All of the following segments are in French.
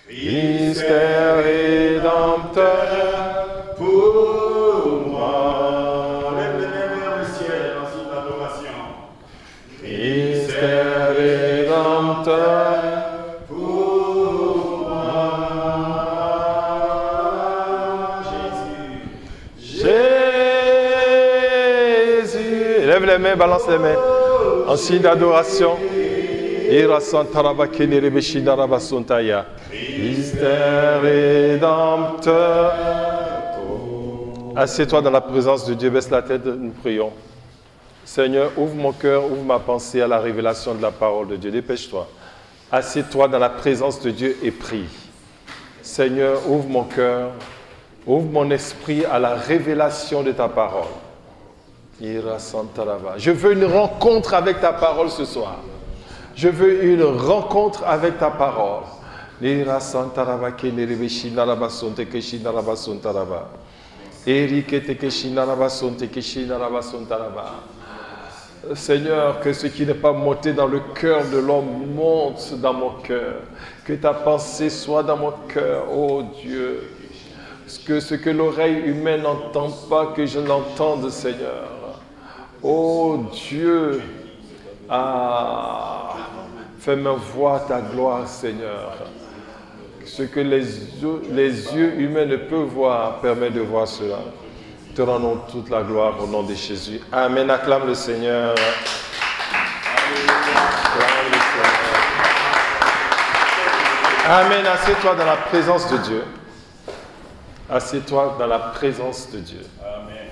Christ est rédempteur pour moi. Lève les mains vers le ciel en signe d'adoration. Christ est rédempteur pour moi. Jésus. Lève les mains, balance les mains en signe d'adoration. Christ est rédempteur. Assieds-toi dans la présence de Dieu, baisse la tête, nous prions. Seigneur, ouvre mon cœur, ouvre ma pensée à la révélation de la parole de Dieu. Dépêche-toi. Assieds-toi dans la présence de Dieu et prie. Seigneur, ouvre mon cœur, ouvre mon esprit à la révélation de ta parole. Je veux une rencontre avec ta parole ce soir. Je veux une rencontre avec ta parole. Seigneur, que ce qui n'est pas monté dans le cœur de l'homme monte dans mon cœur. Que ta pensée soit dans mon cœur, ô Dieu. Que ce que l'oreille humaine n'entend pas, que je l'entende, Seigneur. Ô Dieu, fais-moi voir ta gloire, Seigneur. Ce que les yeux humains ne peuvent voir, permet de voir cela. Te rendons toute la gloire au nom de Jésus. Amen. Acclame le Seigneur. Acclame le Seigneur. Amen. Assieds-toi dans la présence de Dieu. Assieds-toi dans la présence de Dieu. Amen.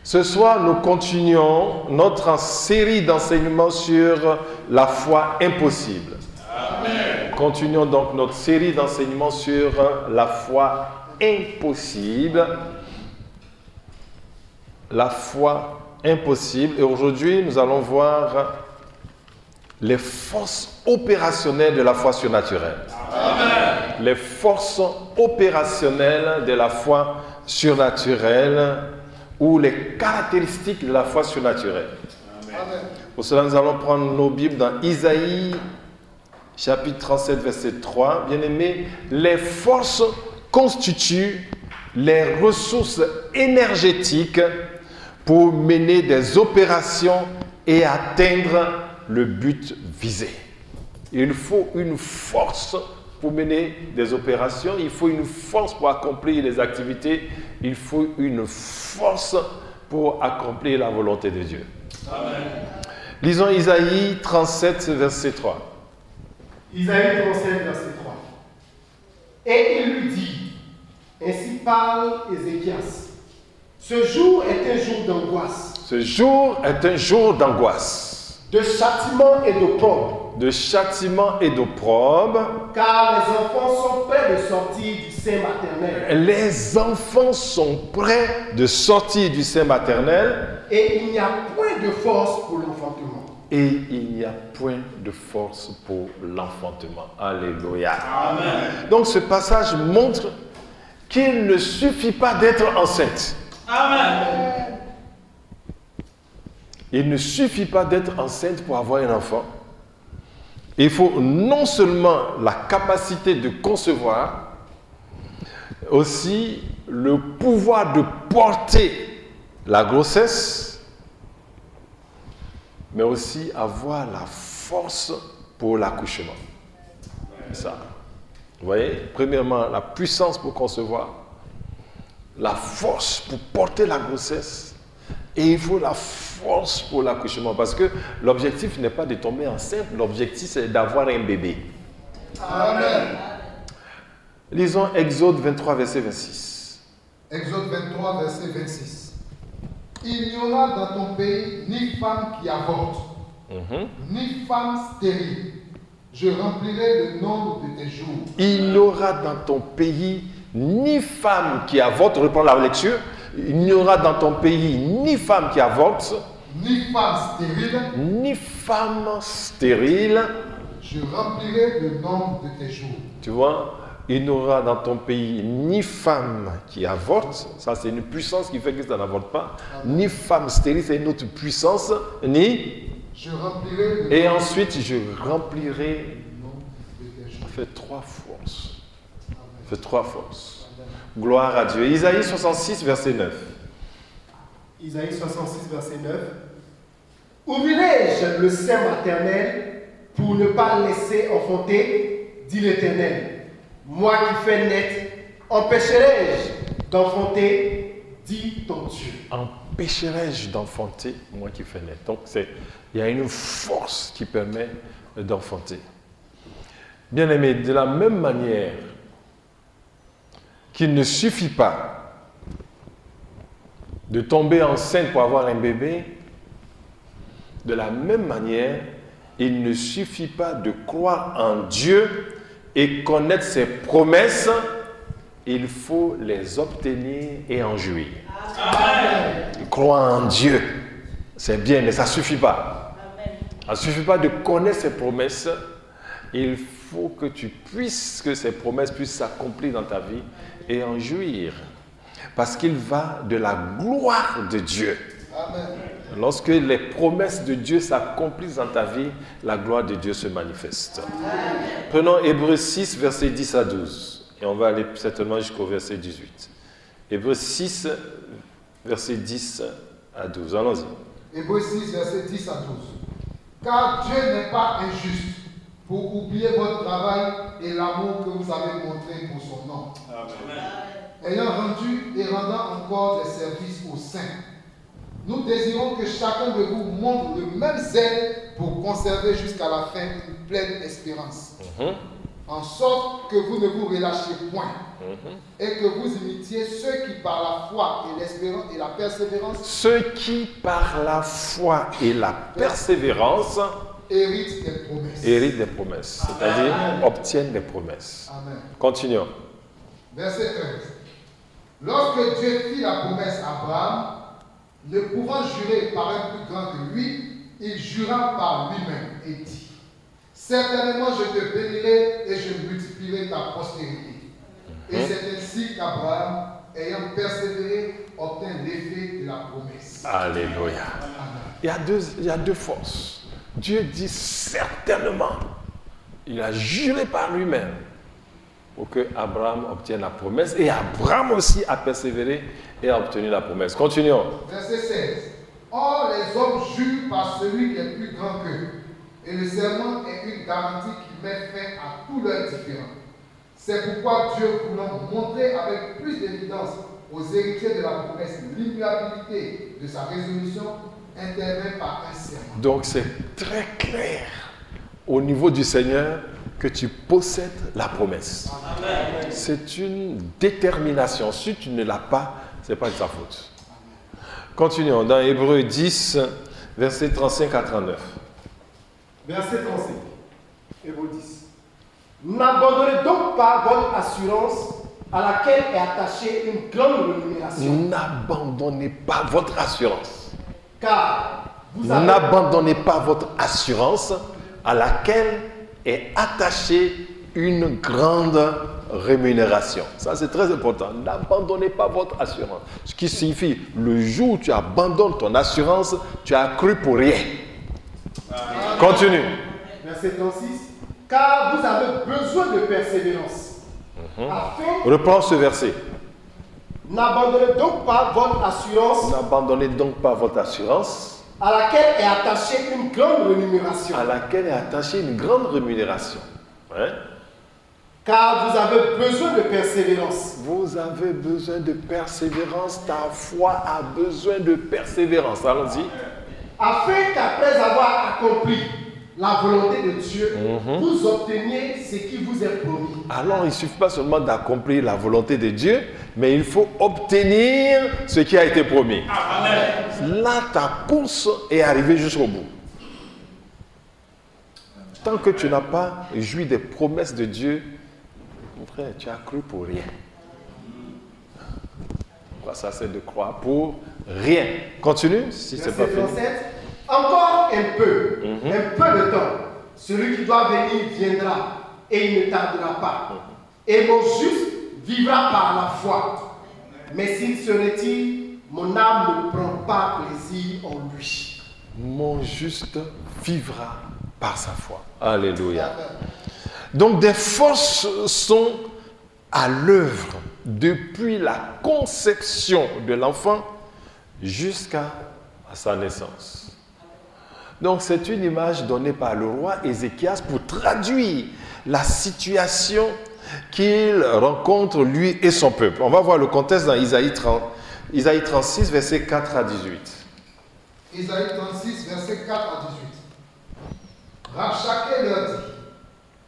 Ce soir, nous continuons notre série d'enseignements sur la foi impossible. Amen. Continuons donc notre série d'enseignements sur la foi impossible. La foi impossible. Et aujourd'hui, nous allons voir les forces opérationnelles de la foi surnaturelle. Amen. Les forces opérationnelles de la foi surnaturelle ou les caractéristiques de la foi surnaturelle. Amen. Pour cela, nous allons prendre nos Bibles dans Isaïe, chapitre 37, verset 3. Bien-aimés, les forces constituent les ressources énergétiques pour mener des opérations et atteindre le but visé. Il faut une force pour mener des opérations, il faut une force pour accomplir les activités, il faut une force pour accomplir la volonté de Dieu. Amen. Lisons Isaïe 37, verset 3. Isaïe 37, verset 3. Et il lui dit, ainsi parle Ézéchias, ce jour est un jour d'angoisse. Ce jour est un jour d'angoisse. De châtiment et d'opprobre. De châtiment et d'opprobre. Car les enfants sont prêts de sortir du sein maternel. Les enfants sont prêts de sortir du sein maternel. Et il n'y a point de force pour l'enfantement. Et il n'y a point de force pour l'enfantement. Alléluia. Amen. Donc ce passage montre qu'il ne suffit pas d'être enceinte. Amen. Il ne suffit pas d'être enceinte pour avoir un enfant. Il faut non seulement la capacité de concevoir, aussi le pouvoir de porter la grossesse, mais aussi avoir la force pour l'accouchement. C'est ça. Vous voyez, premièrement, la puissance pour concevoir, la force pour porter la grossesse, et il faut la force pour l'accouchement, parce que l'objectif n'est pas de tomber enceinte, l'objectif c'est d'avoir un bébé. Amen. Lisons Exode 23, verset 26. Exode 23, verset 26. Il n'y aura dans ton pays ni femme qui avorte, ni femme stérile. Je remplirai le nombre de tes jours. Il n'y aura dans ton pays ni femme qui avorte, reprends la lecture. Il n'y aura dans ton pays ni femme qui avorte, ni femme stérile, ni femme stérile. Je remplirai le nombre de tes jours. Tu vois, il n'y aura dans ton pays ni femme qui avorte, ça c'est une puissance qui fait que ça n'avorte pas, ni femme stérile, c'est une autre puissance, ni... Je remplirai le Et ensuite, je remplirai... Ça fait 3 forces. fait 3 forces. Gloire à Dieu. Isaïe 66, verset 9. Isaïe 66, verset 9. Ouvrirai-je le sein maternel pour ne pas laisser enfanter, dit l'Éternel. Moi qui fais naître, empêcherai-je d'enfanter, dit ton Dieu. Empêcherai-je d'enfanter, moi qui fais naître. Donc il y a une force qui permet d'enfanter. Bien aimé, de la même manière qu'il ne suffit pas de tomber enceinte pour avoir un bébé, de la même manière, il ne suffit pas de croire en Dieu et connaître ses promesses, il faut les obtenir et en jouir. Croire en Dieu, c'est bien, mais ça ne suffit pas. Ça ne suffit pas de connaître ses promesses, il faut que tu puisses, que ces promesses puissent s'accomplir dans ta vie et en jouir. Parce qu'il va de la gloire de Dieu. Amen. Lorsque les promesses de Dieu s'accomplissent dans ta vie, la gloire de Dieu se manifeste. Prenons Hébreux 6, versets 10 à 12. Et on va aller certainement jusqu'au verset 18. Hébreux 6, versets 10 à 12. Allons-y. Hébreux 6, versets 10 à 12. Car Dieu n'est pas injuste pour oublier votre travail et l'amour que vous avez montré pour son nom. Amen. Ayant rendu et rendant encore des services aux saints, nous désirons que chacun de vous montre le même zèle pour conserver jusqu'à la fin une pleine espérance. En sorte que vous ne vous relâchiez point et que vous imitiez ceux qui par la foi et l'espérance et la persévérance, ceux qui par la foi et la persévérance héritent des promesses. Héritent des promesses, c'est-à-dire obtiennent des promesses. Amen. Continuons. Verset 13. Lorsque Dieu fit la promesse à Abraham, ne pouvant jurer par un plus grand que lui, il jura par lui-même et dit: certainement je te bénirai et je multiplierai ta postérité. Et c'est ainsi qu'Abraham, ayant persévéré, obtint l'effet de la promesse. Alléluia. Il y a deux forces. Dieu dit certainement. Il a juré par lui-même pour que Abraham obtienne la promesse. Et Abraham aussi a persévéré et a obtenu la promesse. Continuons. Verset 16. Or, les hommes jurent par celui qui est plus grand qu'eux. Et le serment est une garantie qui met fin à tous leurs différends. C'est pourquoi Dieu, voulant montrer avec plus d'évidence aux héritiers de la promesse l'immuabilité de sa résolution, intervient par un serment. Donc c'est très clair au niveau du Seigneur que tu possèdes la promesse. C'est une détermination. Si tu ne l'as pas, ce n'est pas de ta faute. Continuons dans Hébreux 10, versets 35 à 39. Verset 35. Hébreux 10. N'abandonnez donc pas votre assurance à laquelle est attachée une grande rémunération. N'abandonnez pas votre assurance. Car vous avez... N'abandonnez pas votre assurance à laquelle est attachée une grande rémunération. Ça, c'est très important. N'abandonnez pas votre assurance. Ce qui signifie, le jour où tu abandonnes ton assurance, tu as cru pour rien. Continue. Verset 36. Car vous avez besoin de persévérance. Reprends ce verset. N'abandonnez donc pas votre assurance. N'abandonnez donc pas votre assurance à laquelle est attachée une grande rémunération. À laquelle est attachée une grande rémunération. Hein? Car vous avez besoin de persévérance. Vous avez besoin de persévérance. Ta foi a besoin de persévérance. Allons-y. Afin qu'après avoir accompli la volonté de Dieu, vous obteniez ce qui vous est promis. Alors, il ne suffit pas seulement d'accomplir la volonté de Dieu, mais il faut obtenir ce qui a été promis. Amen. Là, ta course est arrivée jusqu'au bout. Tant que tu n'as pas joui des promesses de Dieu, mon frère, tu as cru pour rien. Quoi, ça c'est de croire pour rien. Continue, si c'est pas fini. Encore un peu de temps. Celui qui doit venir viendra et il ne tardera pas. Et mon juste vivra par la foi. Mais s'il se retire, mon âme ne prend pas plaisir en lui. Mon juste vivra par sa foi. Alléluia. Donc des forces sont à l'œuvre depuis la conception de l'enfant jusqu'à sa naissance. Donc c'est une image donnée par le roi Ézéchias pour traduire la situation qu'il rencontre lui et son peuple. On va voir le contexte dans Isaïe 36, versets 4 à 18. Isaïe 36, versets 4 à 18. Rabshakeh leur dit,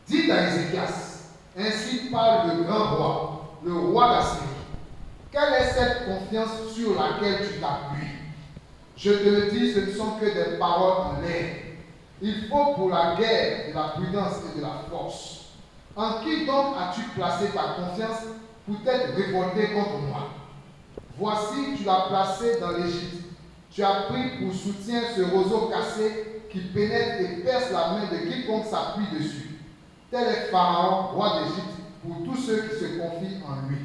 dites à Ézéchias, ainsi parle le grand roi, le roi d'Assyrie. Quelle est cette confiance sur laquelle tu t'appuies? Je te le dis, ce ne sont que des paroles en l'air. Il faut pour la guerre de la prudence et de la force. En qui donc as-tu placé ta confiance pour t'être révolté contre moi? Voici, tu l'as placé dans l'Égypte. Tu as pris pour soutien ce roseau cassé qui pénètre et perce la main de quiconque s'appuie dessus. Tel est Pharaon, roi d'Égypte, pour tous ceux qui se confient en lui.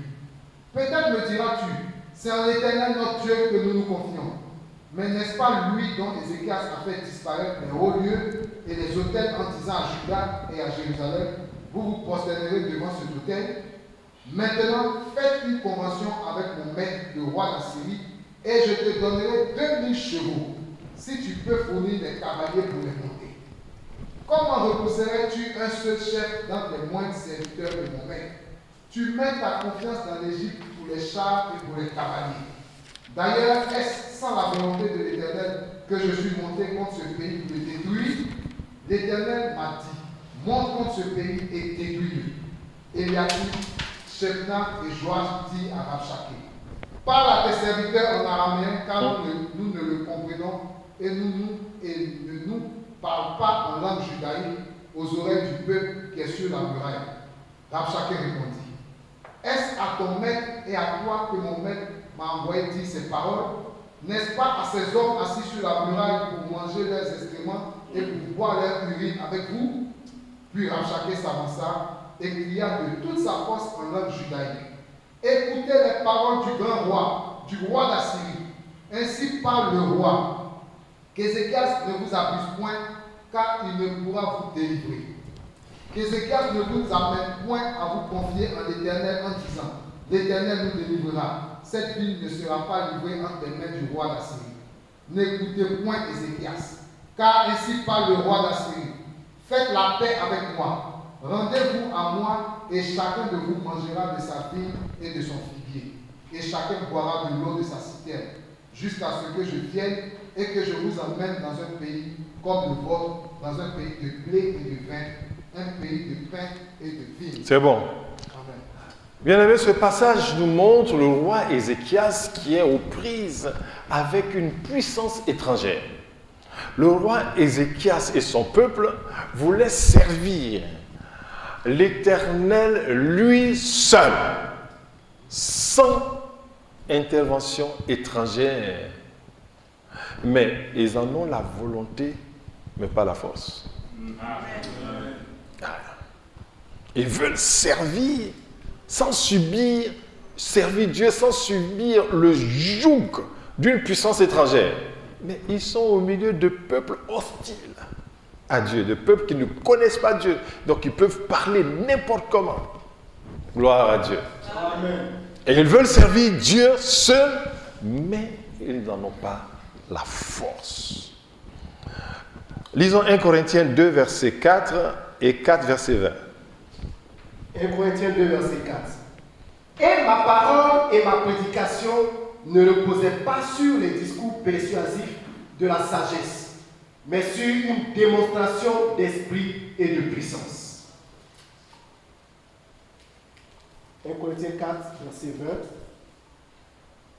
Peut-être me diras-tu, c'est en l'Éternel notre Dieu que nous nous confions. Mais n'est-ce pas lui dont Ézéchias a fait disparaître les hauts lieux et les autels en disant à Juda et à Jérusalem, vous vous prosternerez devant cet autel? Maintenant, faites une convention avec mon maître, le roi d'Assyrie, et je te donnerai 2000 chevaux, si tu peux fournir des cavaliers pour les monter. Comment repousserais-tu un seul chef dans les moindres serviteurs de mon maître? Tu mets ta confiance dans l'Égypte pour les chars et pour les cavaliers. D'ailleurs, est-ce sans la volonté de l'Éternel que je suis monté contre ce pays pour le détruire? L'Éternel m'a dit, monte contre ce pays et détruis-le. Eliakim, Shebna et Joach dit à Rabshakeh, parle à tes serviteurs en araméen, car nous ne le comprenons et ne nous parle pas en langue judaïque aux oreilles du peuple qui est sur la muraille. Rabshakeh répondit, est-ce à ton maître et à toi que mon maître m'a envoyé dire ces paroles? N'est-ce pas à ces hommes assis sur la muraille pour manger leurs excréments et pour boire leur urine avec vous? Puis Rabshakeh s'avança et cria de toute sa force en langue judaïque, écoutez les paroles du grand roi, du roi d'Assyrie. Ainsi parle le roi, qu'Ézéchias ne vous abuse point, car il ne pourra vous délivrer. Qu'Ézéchias ne vous amène point à vous confier en l'Éternel en disant, l'Éternel nous délivrera, cette ville ne sera pas livrée entre les mains du roi d'Assyrie. N'écoutez point Ézéchias, car ainsi parle le roi d'Assyrie. Faites la paix avec moi. Rendez-vous à moi et chacun de vous mangera de sa vigne et de son figuier. Et chacun boira de l'eau de sa citerne, jusqu'à ce que je vienne et que je vous emmène dans un pays comme le vôtre, dans un pays de blé et de vin, un pays de pain et de vigne. C'est bon. Amen. Bien aimé, ce passage nous montre le roi Ézéchias qui est aux prises avec une puissance étrangère. Le roi Ézéchias et son peuple voulaient servir l'Éternel lui seul, sans intervention étrangère. Mais ils en ont la volonté, mais pas la force. Ils veulent servir sans subir, servir Dieu sans subir le joug d'une puissance étrangère. Mais ils sont au milieu de peuples hostiles à Dieu, de peuples qui ne connaissent pas Dieu. Donc ils peuvent parler n'importe comment. Gloire à Dieu. Amen. Et ils veulent servir Dieu seul, mais ils n'en ont pas la force. Lisons 1 Corinthiens 2, verset 4 et 4, verset 20. 1 Corinthiens 2, verset 4. Et ma parole et ma prédication ne reposaient pas sur les discours persuasifs de la sagesse, mais sur une démonstration d'esprit et de puissance. 1 Corinthiens 4, verset 20.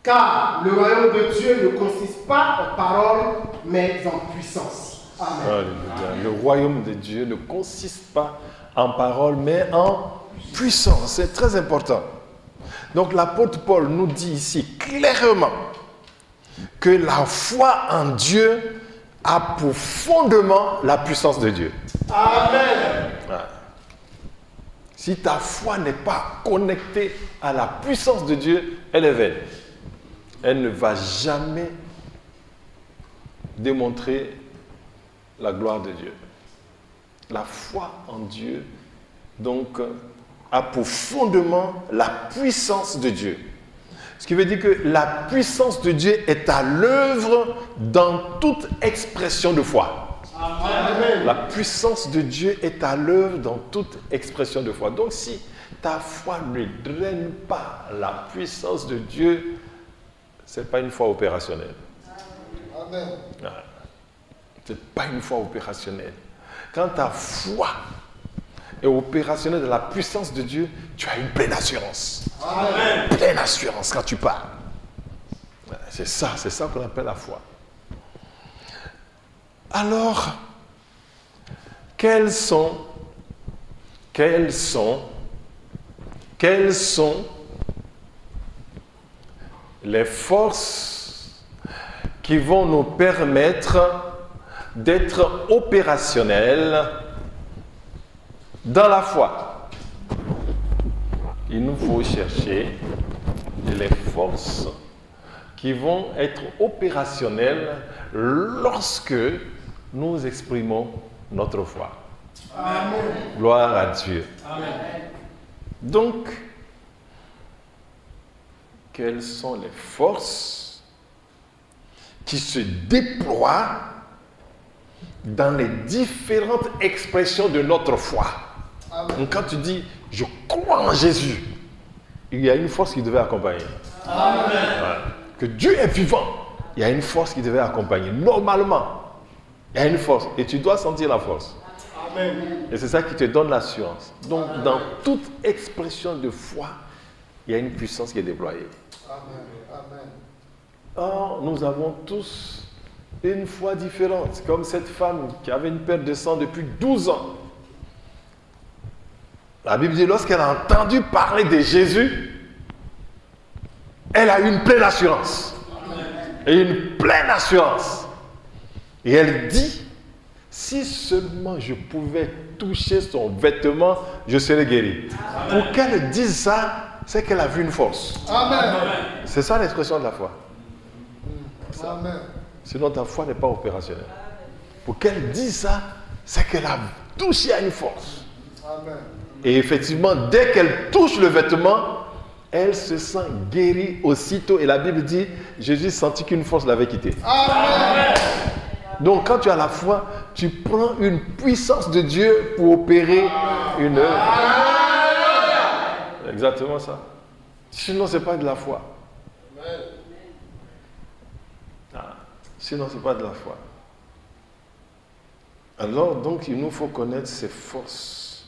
Car le royaume de Dieu ne consiste pas en parole, mais en puissance. Amen. Alléluia. Le royaume de Dieu ne consiste pas en parole, mais en puissance. C'est très important. Donc l'apôtre Paul nous dit ici clairement que la foi en Dieu a pour fondement la puissance de Dieu. Amen. Si ta foi n'est pas connectée à la puissance de Dieu, elle est vaine. Elle ne va jamais démontrer la gloire de Dieu. La foi en Dieu, donc, a pour fondement la puissance de Dieu. Ce qui veut dire que la puissance de Dieu est à l'œuvre dans toute expression de foi. Amen. La puissance de Dieu est à l'œuvre dans toute expression de foi. Donc si ta foi ne draine pas la puissance de Dieu, ce n'est pas une foi opérationnelle. Amen. Ce n'est pas une foi opérationnelle. Quand ta foi est opérationnelle de la puissance de Dieu, tu as une pleine assurance. Amen. Pleine assurance quand tu parles. C'est ça qu'on appelle la foi. Alors, quelles sont les forces qui vont nous permettre d'être opérationnels dans la foi? Il nous faut chercher les forces qui vont être opérationnelles lorsque nous exprimons notre foi. Amen. Gloire à Dieu. Amen. Donc, quelles sont les forces qui se déploient dans les différentes expressions de notre foi? Amen. Donc, quand tu dis « je crois en Jésus », il y a une force qui devait accompagner. Amen. Ouais. Que Dieu est vivant, il y a une force qui devait accompagner. Normalement, il y a une force et tu dois sentir la force. Amen. Et c'est ça qui te donne l'assurance. Donc, amen, dans toute expression de foi, il y a une puissance qui est déployée. Amen. Amen. Or, nous avons tous une foi différente. Comme cette femme qui avait une perte de sang depuis 12 ans. La Bible dit, lorsqu'elle a entendu parler de Jésus, elle a eu une pleine assurance. Amen. Et une pleine assurance. Et elle dit, si seulement je pouvais toucher son vêtement, je serais guéri. Amen. Pour qu'elle dise ça, c'est qu'elle a vu une force. Amen. C'est ça l'expression de la foi. Amen. Sinon ta foi n'est pas opérationnelle. Pour qu'elle dise ça, c'est qu'elle a touché à une force. Amen. Et effectivement, dès qu'elle touche le vêtement, elle se sent guérie aussitôt. Et la Bible dit, Jésus sentit qu'une force l'avait quitté. Amen. Donc quand tu as la foi, tu prends une puissance de Dieu pour opérer une œuvre. C'est exactement ça. Sinon, ce n'est pas de la foi. Sinon, ce n'est pas de la foi. Alors, donc, il nous faut connaître ces forces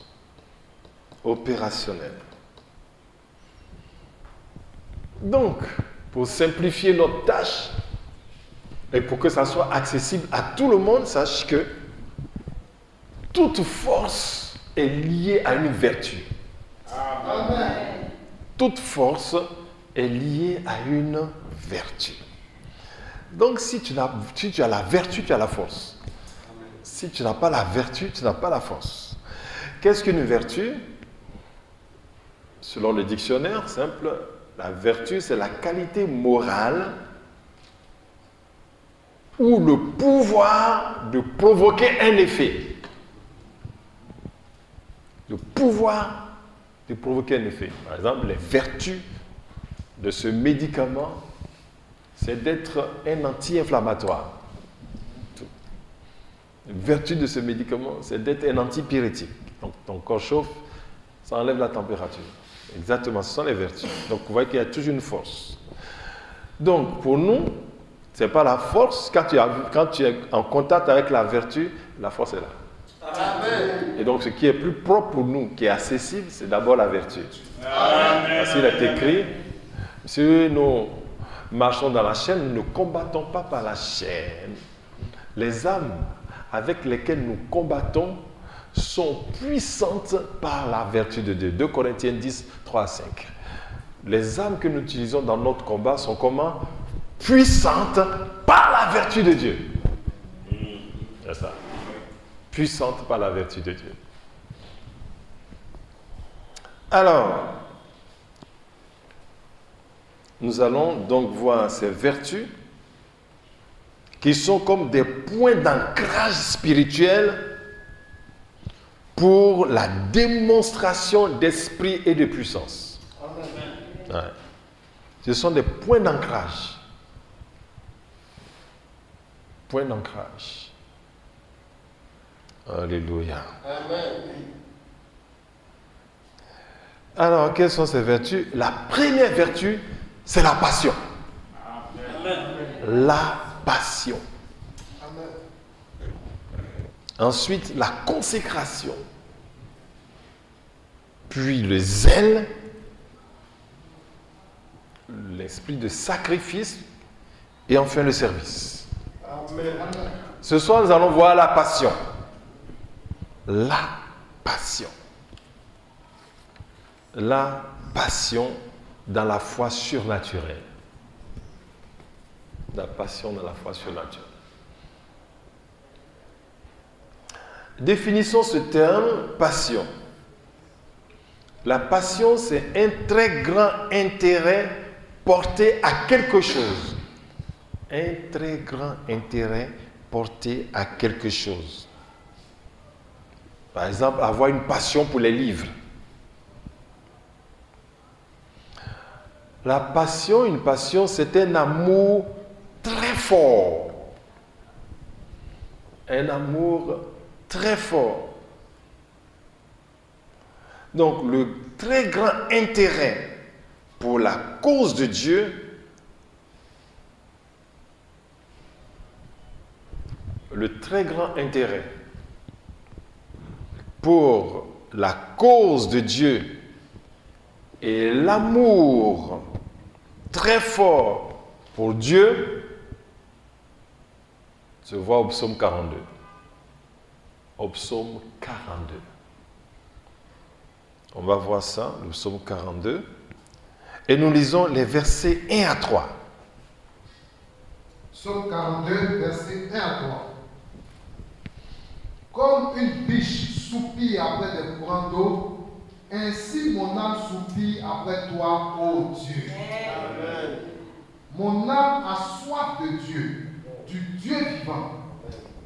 opérationnelles. Donc, pour simplifier notre tâche, et pour que ça soit accessible à tout le monde, sache que toute force est liée à une vertu. Amen. Toute force est liée à une vertu. Donc si tu as la vertu, tu as la force. Si tu n'as pas la vertu, tu n'as pas la force. Qu'est-ce qu'une vertu? Selon le dictionnaire simple, la vertu, c'est la qualité morale ou le pouvoir de provoquer un effet. Le pouvoir de provoquer un effet. Par exemple, les vertus de ce médicament, c'est d'être un anti-inflammatoire. La vertu de ce médicament, c'est d'être un antipyrétique. Donc, ton corps chauffe, ça enlève la température. Exactement, ce sont les vertus. Donc, vous voyez qu'il y a toujours une force. Donc, pour nous, ce n'est pas la force. Quand tu es en contact avec la vertu, la force est là. Amen. Et donc, ce qui est plus propre pour nous, qui est accessible, c'est d'abord la vertu. Amen. Parce qu'il est écrit, si nous marchons dans la chaîne, nous ne combattons pas par la chaîne. Les âmes avec lesquelles nous combattons sont puissantes par la vertu de Dieu. 2 Corinthiens 10, 3 à 5. Les âmes que nous utilisons dans notre combat sont comment? Puissantes par la vertu de Dieu. C'est ça. Puissantes par la vertu de Dieu. Alors, nous allons donc voir ces vertus qui sont comme des points d'ancrage spirituel pour la démonstration d'esprit et de puissance. Ouais. Ce sont des points d'ancrage. Points d'ancrage. Alléluia. Amen. Alors, quelles sont ces vertus? La première vertu, c'est la passion. Amen. La passion. Amen. Ensuite, la consécration. Puis le zèle. L'esprit de sacrifice. Et enfin le service. Amen. Ce soir, nous allons voir la passion. La passion. La passion dans la foi surnaturelle. La passion dans la foi surnaturelle. Définissons ce terme, passion. La passion, c'est un très grand intérêt porté à quelque chose. Un très grand intérêt porté à quelque chose. Par exemple, avoir une passion pour les livres. La passion, une passion, c'est un amour très fort. Un amour très fort. Donc, le très grand intérêt pour la cause de Dieu, le très grand intérêt pour la cause de Dieu et l'amour très fort pour Dieu se voit au psaume 42. Au psaume 42. On va voir ça, le psaume 42. Et nous lisons les versets 1 à 3. Psaume 42, versets 1 à 3. Comme une biche soupire après des courants d'eau, ainsi mon âme soupire après toi, ô Dieu. Amen. Mon âme a soif de Dieu, du Dieu vivant.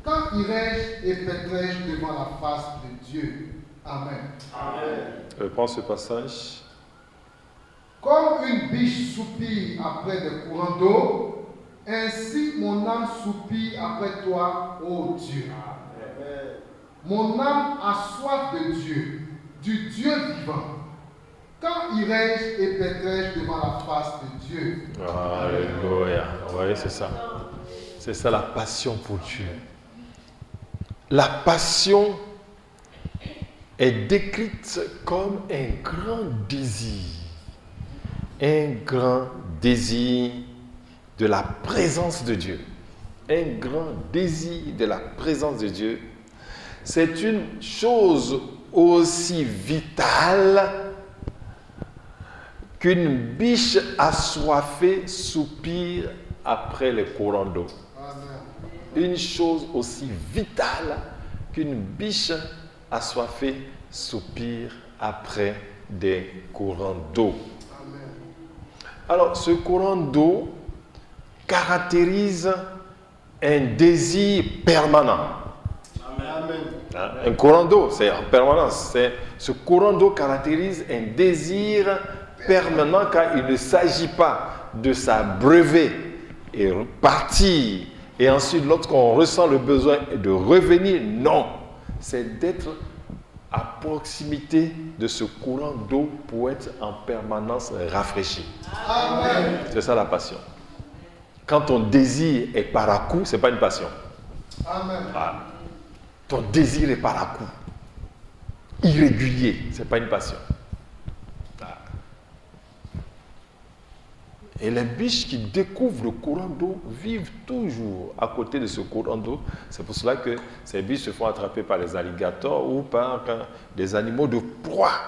Quand irai-je et paîtrai-je devant la face de Dieu? Amen. Amen. Je prends ce passage. Comme une biche soupire après des courants d'eau, ainsi mon âme soupire après toi, ô Dieu. Amen. Mon âme a soif de Dieu, du Dieu vivant. Quand irai-je et paîtrai-je devant la face de Dieu? Alléluia. Oui, c'est ça. C'est ça la passion pour Dieu. La passion est décrite comme un grand désir. Un grand désir de la présence de Dieu. Un grand désir de la présence de Dieu. C'est une chose aussi vitale qu'une biche assoiffée soupire après les courants d'eau. Une chose aussi vitale qu'une biche assoiffée soupire après des courants d'eau. Alors, ce courant d'eau caractérise un désir permanent. Amen. Un courant d'eau, c'est en permanence. Ce courant d'eau caractérise un désir permanent car il ne s'agit pas de s'abreuver et repartir. Et ensuite, lorsqu'on ressent le besoin de revenir, non. C'est d'être à proximité de ce courant d'eau pour être en permanence rafraîchi. Amen. C'est ça la passion. Quand ton désir est par à coup, ce n'est pas une passion. Amen. Ah. Ton désir est par à coup, irrégulier, ce n'est pas une passion. Ah. Et les biches qui découvrent le courant d'eau vivent toujours à côté de ce courant d'eau. C'est pour cela que ces biches se font attraper par les alligators ou par des animaux de proie.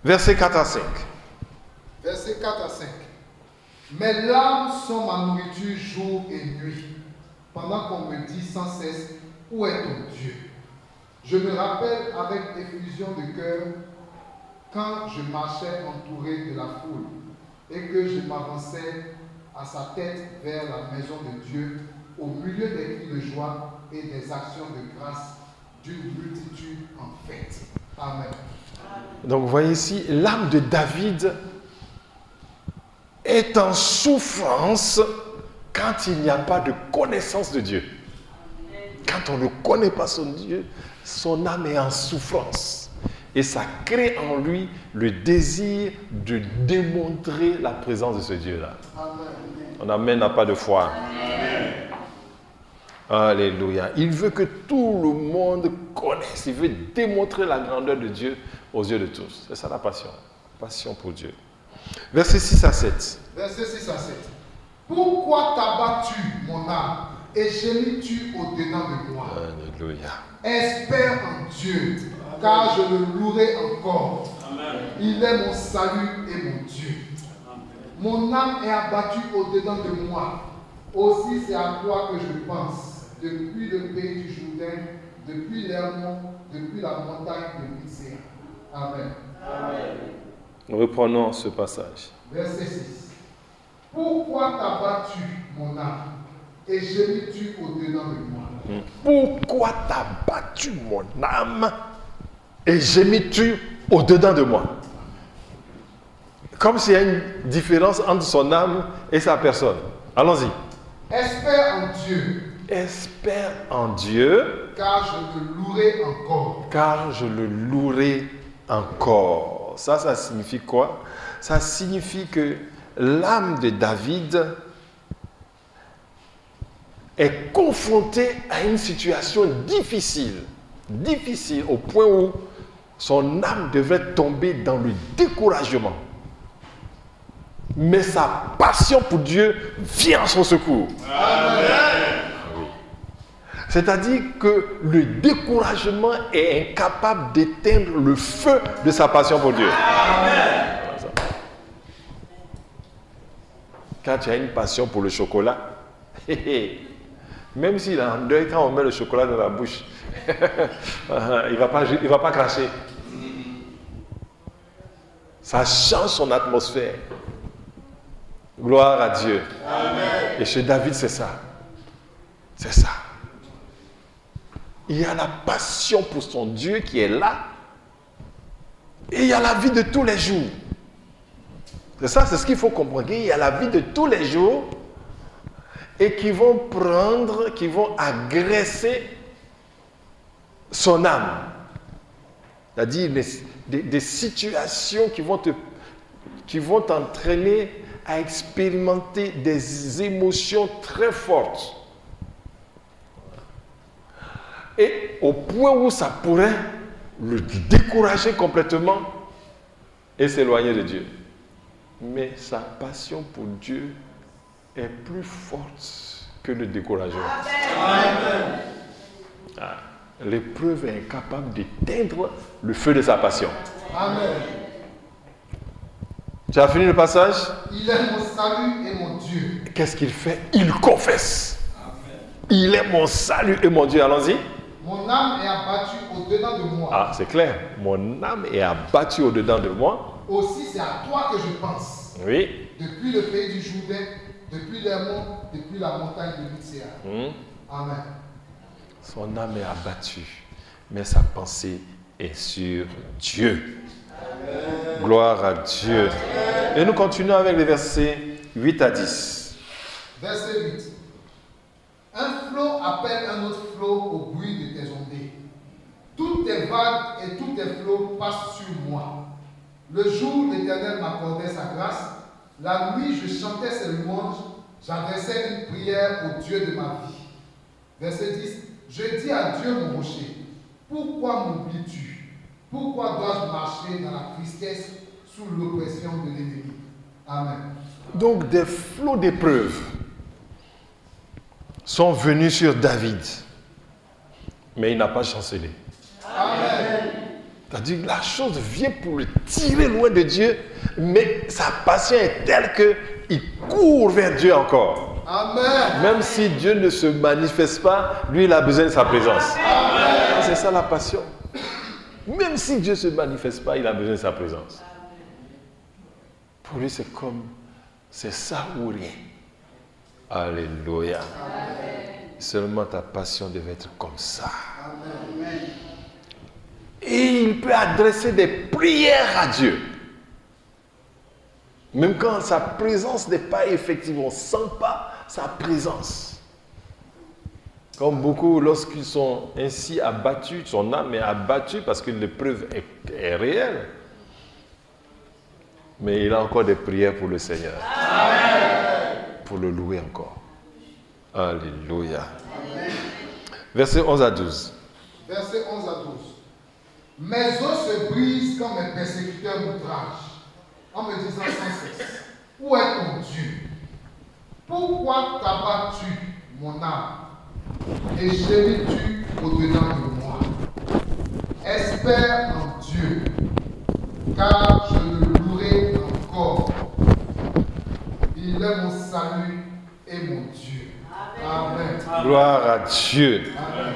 Versets 4 à 5. Versets 4 à 5. Mes larmes sont ma nourriture jour et nuit, pendant qu'on me dit sans cesse, où est ton Dieu? Je me rappelle avec effusion de cœur quand je marchais entouré de la foule et que je m'avançais à sa tête vers la maison de Dieu au milieu des cris de joie et des actions de grâce d'une multitude en fête. Amen. Donc vous voyez ici, l'âme de David est en souffrance quand il n'y a pas de connaissance de Dieu. Quand on ne connaît pas son Dieu, son âme est en souffrance. Et ça crée en lui le désir de démontrer la présence de ce Dieu-là. On amène n'a pas de foi. Alléluia. Il veut que tout le monde connaisse. Il veut démontrer la grandeur de Dieu aux yeux de tous. C'est ça la passion. Passion pour Dieu. Versets 6 à 7. Verset 6 à 7. Pourquoi t'as-tu mon âme et gémis-tu au-dedans de moi? Alléluia. Espère en Dieu, car je le louerai encore. Amen. Il est mon salut et mon Dieu. Mon âme est abattue au-dedans de moi. Aussi c'est à toi que je pense. Depuis le pays du Jourdain, depuis l'Hermon, depuis la montagne de Lycée. Amen. Amen. Reprenons ce passage. Verset 6. Pourquoi t'as-tu mon âme et gémis-tu au-dedans de moi? Pourquoi t'as battu mon âme et gémis-tu au-dedans de moi? Comme s'il y a une différence entre son âme et sa personne. Allons-y. Espère en Dieu. Espère en Dieu. Car je le louerai encore. Car je le louerai encore. Ça signifie quoi? Ça signifie que l'âme de David est confrontée à une situation difficile. Difficile au point où son âme devrait tomber dans le découragement. Mais sa passion pour Dieu vient en son secours. Amen. Oui. C'est-à-dire que le découragement est incapable d'éteindre le feu de sa passion pour Dieu. Amen. Quand tu as une passion pour le chocolat, même s'il est en deuil, quand on met le chocolat dans la bouche, il ne va pas cracher. Ça change son atmosphère. Gloire à Dieu. Amen. Et chez David, c'est ça. C'est ça. Il y a la passion pour son Dieu qui est là. Et il y a la vie de tous les jours. C'est ça, c'est ce qu'il faut comprendre. Il y a la vie de tous les jours et qui vont agresser son âme. C'est-à-dire des situations qui vont t'entraîner à expérimenter des émotions très fortes. Et au point où ça pourrait le décourager complètement et s'éloigner de Dieu. Mais sa passion pour Dieu est plus forte que le découragement. Amen. L'épreuve est incapable d'éteindre le feu de sa passion. Amen. Tu as fini le passage? Il est mon salut et mon Dieu. Qu'est-ce qu'il fait? Il confesse. Amen. Il est mon salut et mon Dieu. Allons-y. Mon âme est abattue au-dedans de moi. Ah, c'est clair. Mon âme est abattue au-dedans de moi. Aussi, c'est à toi que je pense. Oui. Depuis le pays du Jourdain, depuis l'Hermon, depuis la montagne de Lycée. Amen. Son âme est abattue, mais sa pensée est sur Dieu. Amen. Gloire à Dieu. Amen. Et nous continuons avec les versets 8 à 10. Verset 8. Un flot appelle un autre flot au bruit de tes ondées. Toutes tes vagues et tous tes flots passent sur moi. Le jour, l'Éternel m'accordait sa grâce. La nuit, je chantais ses louanges. J'adressais une prière au Dieu de ma vie. Verset 10. Je dis à Dieu mon rocher, pourquoi m'oublies-tu? Pourquoi dois-je marcher dans la tristesse sous l'oppression de l'ennemi? Amen. Donc des flots d'épreuves sont venus sur David, mais il n'a pas chancelé. Amen. C'est-à-dire que la chose vient pour le tirer loin de Dieu, mais sa passion est telle qu'il court vers Dieu encore. Amen. Même si Dieu ne se manifeste pas, lui il a besoin de sa présence. Amen. C'est ça la passion. Même si Dieu ne se manifeste pas, il a besoin de sa présence. Pour lui c'est comme, c'est ça ou rien. Alléluia. Amen. Seulement ta passion devait être comme ça. Amen. Et il peut adresser des prières à Dieu. Même quand sa présence n'est pas effective, on ne sent pas sa présence. Comme beaucoup, lorsqu'ils sont ainsi abattus, son âme est abattue parce que l'épreuve est réelle. Mais il a encore des prières pour le Seigneur. Amen. Pour le louer encore. Alléluia. Amen. Versets 11 à 12. Versets 11 à 12. Mes os se brisent quand mes persécuteurs m'outragent, en me disant sans cesse, où est ton Dieu? Pourquoi t'abats-tu mon âme et gémis-tu au-dedans de moi? Espère en Dieu, car je le louerai encore. Il est mon salut et mon Dieu. Amen. Gloire à Dieu. Amen.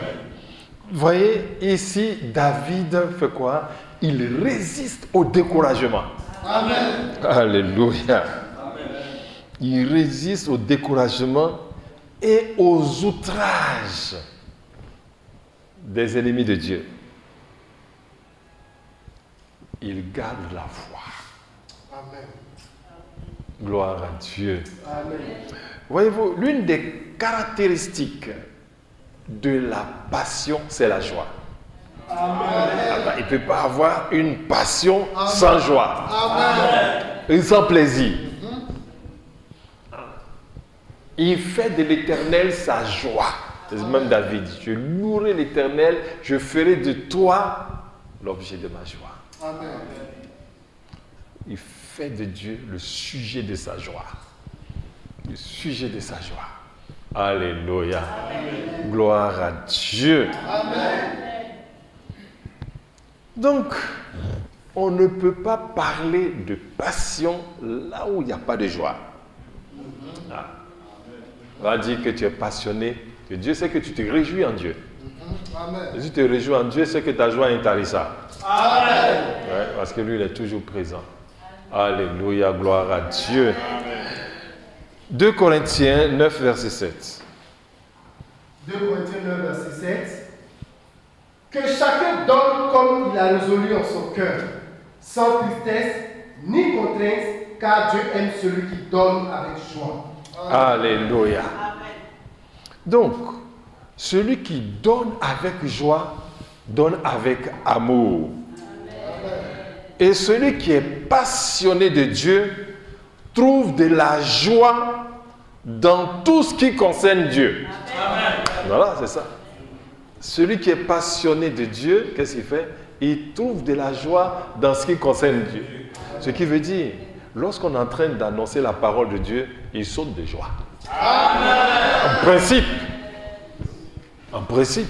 Vous voyez, ici, David fait quoi? Il résiste au découragement. Amen. Alléluia. Il résiste au découragement et aux outrages des ennemis de Dieu. Il garde la foi. Amen. Gloire à Dieu. Amen. Voyez-vous, l'une des caractéristiques de la passion, c'est la joie. Amen. Il ne peut pas avoir une passion sans joie. Amen. Et sans plaisir. Il fait de l'Éternel sa joie. C'est même David. Je louerai l'Éternel, je ferai de toi l'objet de ma joie. Amen. Il fait de Dieu le sujet de sa joie. Le sujet de sa joie. Alléluia. Amen. Gloire à Dieu. Amen. Donc, on ne peut pas parler de passion là où il n'y a pas de joie. Ah. On va dire que tu es passionné, que Dieu sait que tu te réjouis en Dieu. Amen. Si tu te réjouis en Dieu, c'est que ta joie est intarissable. Amen. Ouais, parce que lui, il est toujours présent. Alléluia, gloire à Dieu. 2 Corinthiens 9, verset 7. 2 Corinthiens 9, verset 7. Que chacun donne comme il a résolu en son cœur, sans tristesse ni contrainte, car Dieu aime celui qui donne avec joie. Alléluia. Donc, celui qui donne avec joie, donne avec amour. Et celui qui est passionné de Dieu, trouve de la joie dans tout ce qui concerne Dieu. Voilà, c'est ça. Celui qui est passionné de Dieu, qu'est-ce qu'il fait? Il trouve de la joie dans ce qui concerne Dieu. Ce qui veut dire, lorsqu'on est en train d'annoncer la parole de Dieu, il saute de joie. Amen. En principe. En principe.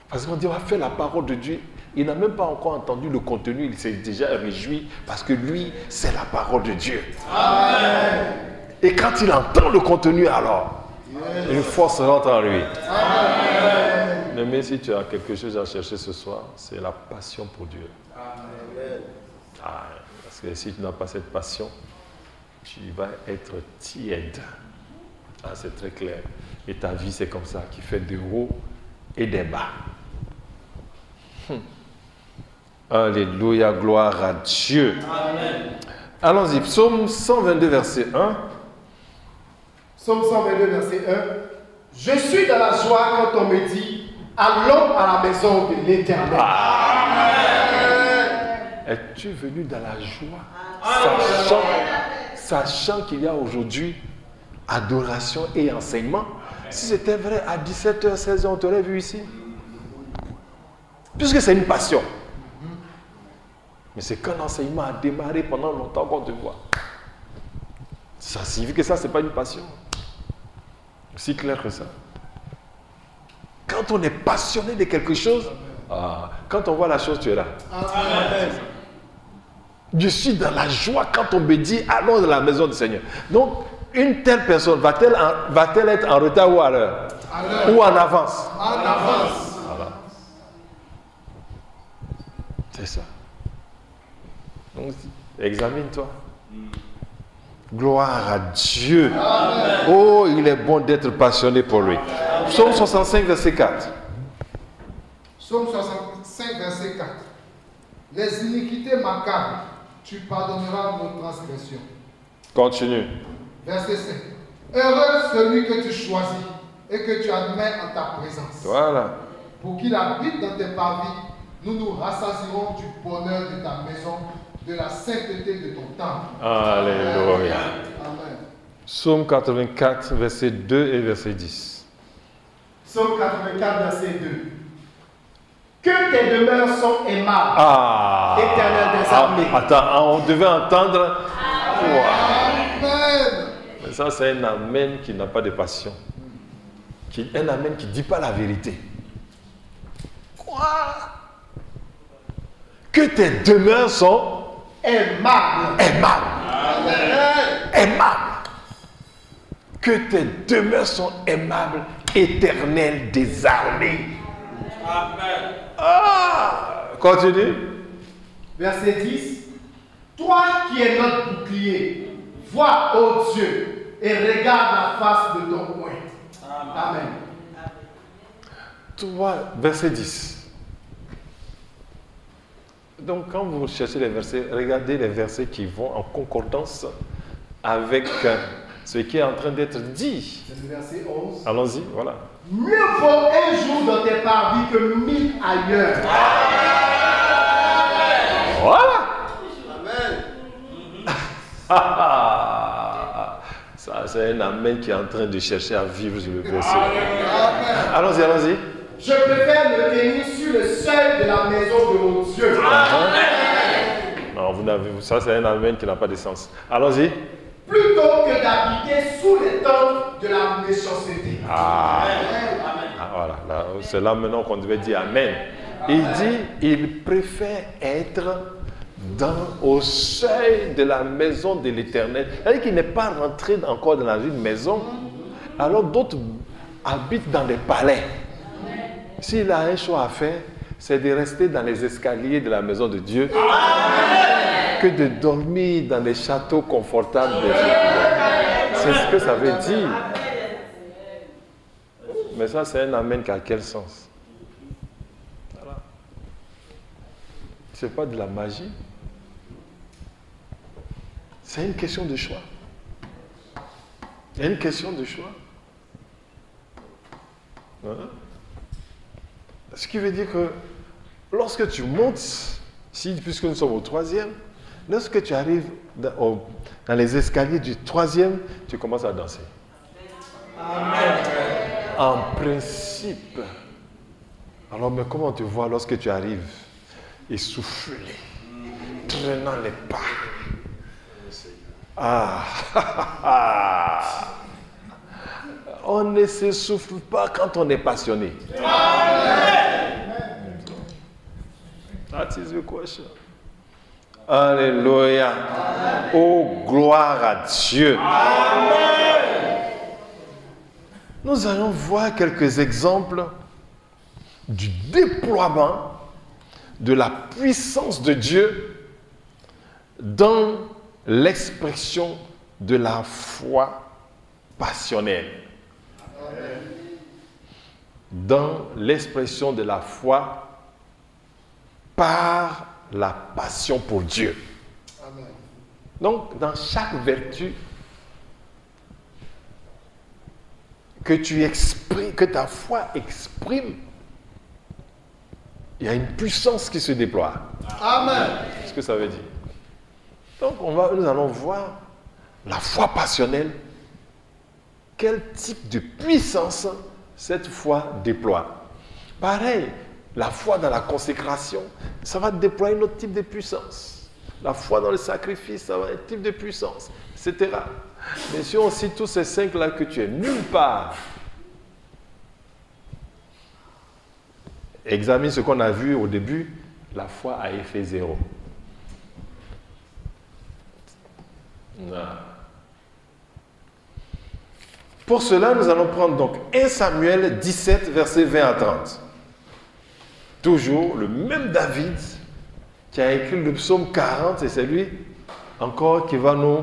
Parce qu'on dit, on va faire la parole de Dieu. Il n'a même pas encore entendu le contenu, il s'est déjà réjoui parce que lui, c'est la parole de Dieu. Amen. Et quand il entend le contenu, alors, une force rentre en lui. Amen. Mais si tu as quelque chose à chercher ce soir, c'est la passion pour Dieu. Amen. Ah, parce que si tu n'as pas cette passion, tu vas être tiède. Ah, c'est très clair. Et ta vie, c'est comme ça, qui fait des hauts et des bas. Alléluia, gloire à Dieu. Amen. Allons-y, psaume 122, verset 1. Psaume 122, verset 1. Je suis dans la joie quand on me dit, allons à la maison de l'Éternel. Es-tu venu dans la joie, sachant qu'il y a aujourd'hui adoration et enseignement? Si c'était vrai, à 17h, 16h, on t'aurait vu ici. Puisque c'est une passion. Mais c'est quand l'enseignement a démarré pendant longtemps qu'on te voit. Ça signifie que ça, ce n'est pas une passion. Aussi clair que ça. Quand on est passionné de quelque chose, quand on voit la chose, tu es là. Amen. Je suis dans la joie quand on me dit allons dans la maison du Seigneur. Donc, une telle personne va-t-elle être en retard ou à l'heure? Ou en avance? En avance. Voilà. C'est ça. Donc, examine-toi. Gloire à Dieu. Amen. Oh, il est bon d'être passionné pour lui. Psaume 65, verset 4. Psaume 65, verset 4. Les iniquités macabres, tu pardonneras nos transgressions. Continue. Verset 5. Heureux celui que tu choisis et que tu admets en ta présence. Voilà. Pour qu'il habite dans tes parvis, nous nous rassasierons du bonheur de ta maison, de la sainteté de ton temple. Alléluia. Amen. Psaume 84, verset 2 et verset 10. Psaume 84, verset 2. Que tes demeures sont aimables, Éternel des armées. Attends, on devait entendre. Wow. Amen. Mais ça, c'est un amen qui n'a pas de passion. Un amen qui ne dit pas la vérité. Quoi? Que tes demeures sont aimables. Aimables. Que tes demeures sont aimables, Éternel des armées. Amen. Continue. Verset 10. Toi qui es notre bouclier, vois, ô Dieu, et regarde la face de ton coin. Amen. Toi, verset 10. Donc, quand vous cherchez les versets, regardez les versets qui vont en concordance avec ce qui est en train d'être dit. C'est le verset 11. Allons-y, voilà. Mieux vaut un jour dans tes parvis que 1000 ailleurs. Voilà. Amen. Ça, c'est un amen qui est en train de chercher à vivre sur le verset. Allons-y, allons-y. Je préfère me tenir sur le seuil de la maison de mon Dieu. Non, vous n'avez, ça, c'est un amen qui n'a pas de sens. Allons-y. Plutôt que d'habiter sous les tentes de la méchanceté. Voilà, là, c'est là maintenant qu'on devait dire amen. Il dit, il préfère être au seuil de la maison de l'Éternel. C'est-à-dire qu'il n'est pas rentré encore dans une maison, alors d'autres habitent dans des palais. S'il a un choix à faire, c'est de rester dans les escaliers de la maison de Dieu que de dormir dans les châteaux confortables des gens. C'est ce que ça veut dire. Mais ça, c'est un amen qui a quel sens? Voilà. Ce n'est pas de la magie. C'est une question de choix. Il y a une question de choix. Voilà. Ce qui veut dire que lorsque tu montes, puisque nous sommes au 3e, lorsque tu arrives dans les escaliers du 3e, tu commences à danser. Amen. En principe. Alors, mais comment tu vois lorsque tu arrives essoufflé, traînant les pas? On ne s'essouffle pas quand on est passionné. That is the question. Alléluia. Oh, gloire à Dieu. Nous allons voir quelques exemples du déploiement de la puissance de Dieu dans l'expression de la foi passionnelle. Dans l'expression de la foi par la passion pour Dieu. Amen. Donc, dans chaque vertu que tu exprimes, que ta foi exprime, il y a une puissance qui se déploie. Amen. C'est ce que ça veut dire. Donc, nous allons voir la foi passionnelle. Quel type de puissance cette foi déploie? Pareil, la foi dans la consécration, ça va déployer un autre type de puissance. La foi dans le sacrifice, ça va être un type de puissance, etc. Mais si on cite tous ces 5-là que tu es nulle part, examine ce qu'on a vu au début, la foi a effet 0. Non. Pour cela, nous allons prendre donc 1 Samuel 17, versets 20 à 30. Toujours le même David qui a écrit le psaume 40, et c'est lui encore qui va nous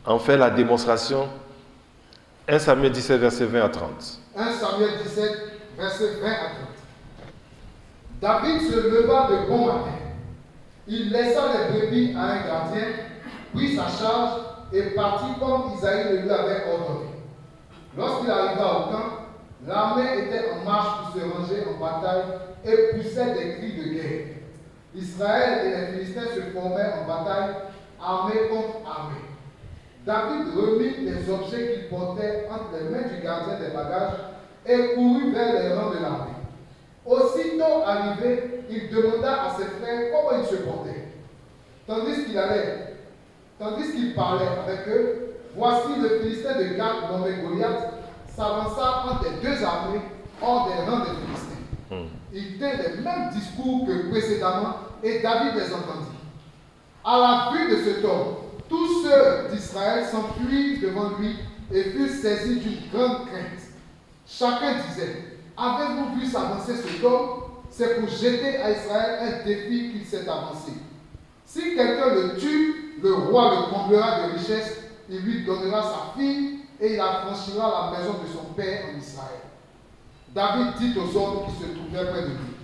en faire la démonstration. 1 Samuel 17, versets 20 à 30. 1 Samuel 17, versets 20 à 30. David se leva de bon matin. Il laissa les brebis à un gardien, prit sa charge et partit comme Isaïe le lui avait ordonné. Lorsqu'il arriva au camp, l'armée était en marche pour se ranger en bataille et poussait des cris de guerre. Israël et les Philistins se formaient en bataille, armée contre armée. David remit les objets qu'il portait entre les mains du gardien des bagages et courut vers les rangs de l'armée. Aussitôt arrivé, il demanda à ses frères comment ils se portaient. Tandis qu'il parlait avec eux, voici le Philistin de Gath nommé Goliath s'avança entre les deux armées hors des rangs des Philistins. Il tint les mêmes discours que précédemment et David les entendit. À la vue de cet homme, tous ceux d'Israël s'enfuirent devant lui et furent saisis d'une grande crainte. Chacun disait, avez-vous vu s'avancer cet homme? C'est pour jeter à Israël un défi qu'il s'est avancé. Si quelqu'un le tue, le roi le comblera de richesses, il lui donnera sa fille et il affranchira la maison de son père en Israël. David dit aux hommes qui se trouvaient près de lui,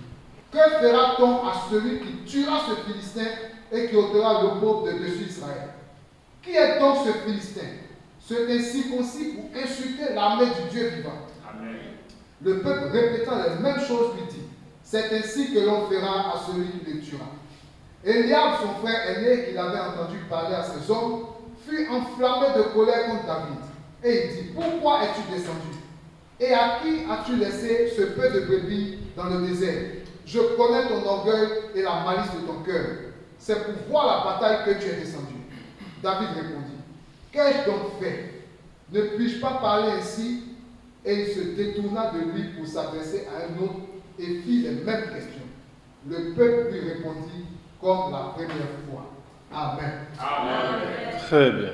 que fera-t-on à celui qui tuera ce Philistin et qui ôtera le pauvre de dessus Israël? Qui est donc ce Philistin? C'est ainsi concis pour insulter l'armée du Dieu vivant. Amen. Le peuple répétant les mêmes choses lui dit, c'est ainsi que l'on fera à celui qui le tuera. Eliab, son frère aîné, qu'il avait entendu parler à ses hommes, fut enflammé de colère contre David. Et il dit, pourquoi es-tu descendu? Et à qui as-tu laissé ce peu de brebis dans le désert? Je connais ton orgueil et la malice de ton cœur. C'est pour voir la bataille que tu es descendu. David répondit, qu'ai-je donc fait? Ne puis-je pas parler ainsi? Et il se détourna de lui pour s'adresser à un autre et fit les mêmes questions. Le peuple lui répondit comme la première fois. Amen. Amen. Très bien.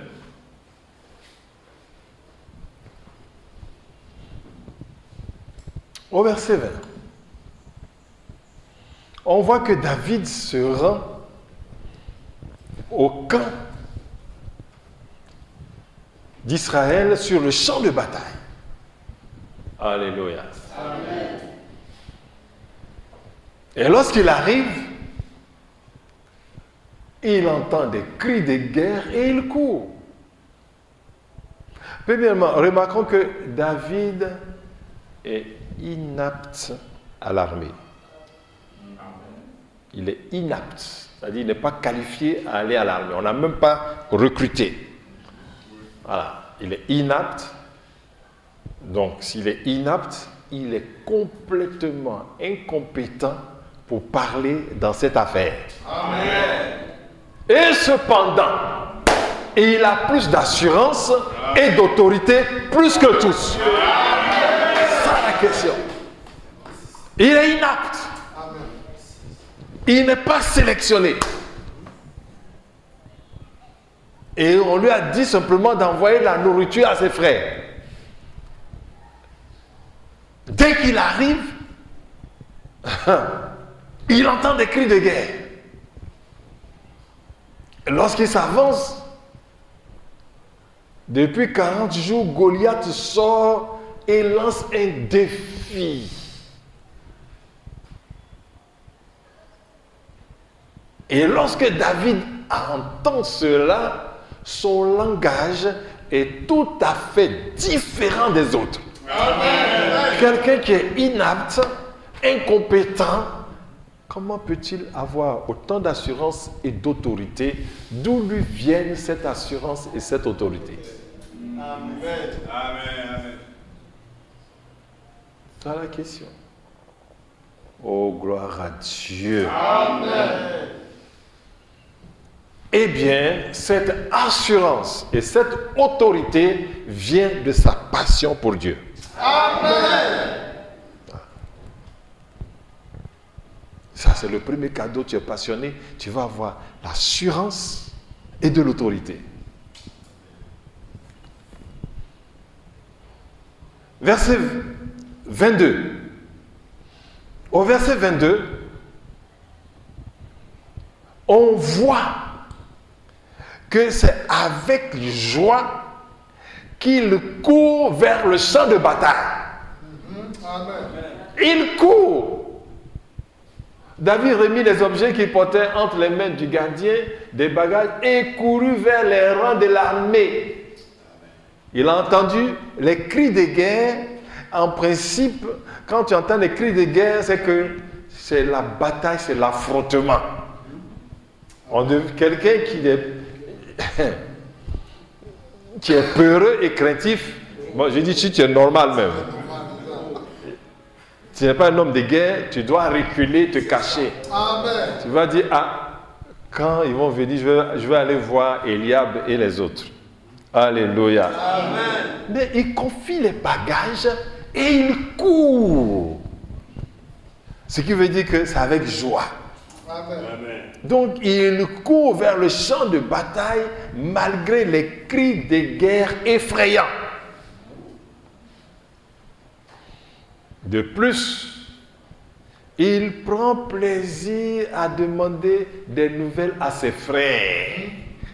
Au verset 20, on voit que David se rend au camp d'Israël sur le champ de bataille. Alléluia. Amen. Et lorsqu'il arrive, il entend des cris de guerre et il court. Premièrement, remarquons que David est inapte à l'armée. Il est inapte, c'est-à-dire il n'est pas qualifié à aller à l'armée. On n'a même pas recruté. Voilà, il est inapte. Donc, s'il est inapte, il est complètement incompétent pour parler dans cette affaire. Amen. Et cependant, il a plus d'assurance et d'autorité, plus que tous. C'est ça la question. Il est inapte. Il n'est pas sélectionné. Et on lui a dit simplement d'envoyer la nourriture à ses frères. Dès qu'il arrive, il entend des cris de guerre. Lorsqu'il s'avance, depuis 40 jours, Goliath sort et lance un défi. Et lorsque David entend cela, son langage est tout à fait différent des autres. Amen. Quelqu'un qui est inapte, incompétent, comment peut-il avoir autant d'assurance et d'autorité? D'où lui viennent cette assurance et cette autorité? Amen. Amen. C'est la question. Oh, gloire à Dieu. Amen. Eh bien, cette assurance et cette autorité vient de sa passion pour Dieu. Amen. Ça, c'est le premier cadeau. Tu es passionné, tu vas avoir l'assurance et de l'autorité. Verset 22. Au verset 22, on voit que c'est avec joie qu'il court vers le champ de bataille. Amen. Il court. David remit les objets qu'il portait entre les mains du gardien des bagages et courut vers les rangs de l'armée. Il a entendu les cris de guerre. En principe, quand tu entends les cris de guerre, c'est que c'est la bataille, c'est l'affrontement. Quelqu'un qui est peureux et craintif, bon, je dis si tu es normal même. Tu n'es pas un homme de guerre, tu dois reculer, te cacher. Amen. Tu vas dire, ah, quand ils vont venir, je vais aller voir Eliab et les autres. Alléluia. Amen. Mais il confie les bagages et il court. Ce qui veut dire que c'est avec joie. Amen. Donc il court vers le champ de bataille malgré les cris de guerre effrayants. De plus, il prend plaisir à demander des nouvelles à ses frères.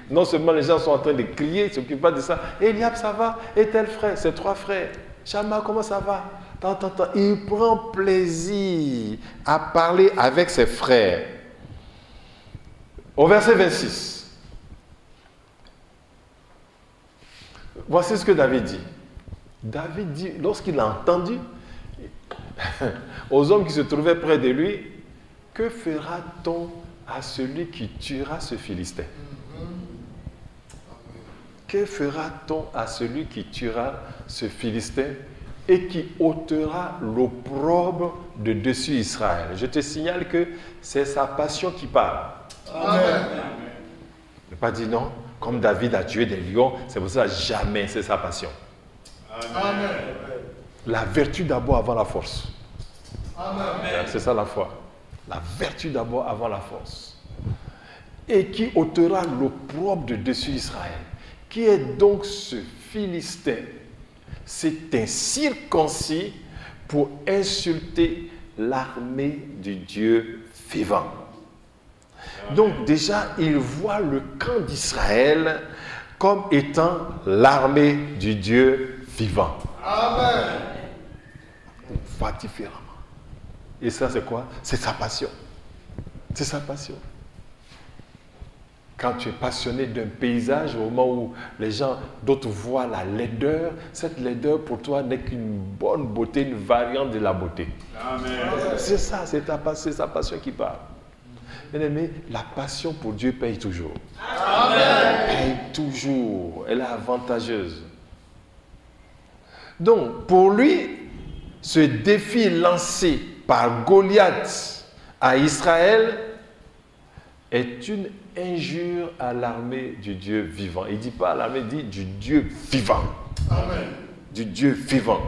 Non seulement les gens sont en train de crier, ils ne s'occupent pas de ça. Eliab, ça va? Et tel frère, ses 3 frères. Shammah, comment ça va? Il prend plaisir à parler avec ses frères. Au verset 26. Voici ce que David dit. David dit, lorsqu'il a entendu aux hommes qui se trouvaient près de lui, que fera-t-on à celui qui tuera ce Philistin? Que fera-t-on à celui qui tuera ce Philistin et qui ôtera l'opprobre de dessus Israël? Je te signale que c'est sa passion qui parle. Amen. Ne pas dire non, comme David a tué des lions, c'est pour ça jamais c'est sa passion. Amen. La vertu d'abord avant la force. Amen. C'est ça la foi. La vertu d'abord avant la force. Et qui ôtera l'opprobre de dessus Israël. Qui est donc ce Philistin? C'est un circoncis pour insulter l'armée du Dieu vivant. Donc déjà, il voit le camp d'Israël comme étant l'armée du Dieu vivant. Amen. On va différemment. Et ça, c'est quoi? C'est sa passion. C'est sa passion. Quand tu es passionné d'un paysage, au moment où les gens, d'autres voient la laideur, cette laideur pour toi n'est qu'une bonne beauté, une variante de la beauté. Amen. C'est ça, c'est sa passion qui parle. Bien aimé, la passion pour Dieu paye toujours. Amen. Elle paye toujours. Elle est avantageuse. Donc, pour lui, ce défi lancé par Goliath à Israël est une injure à l'armée du Dieu vivant. Il ne dit pas à l'armée, il dit du Dieu vivant. Amen. Du Dieu vivant.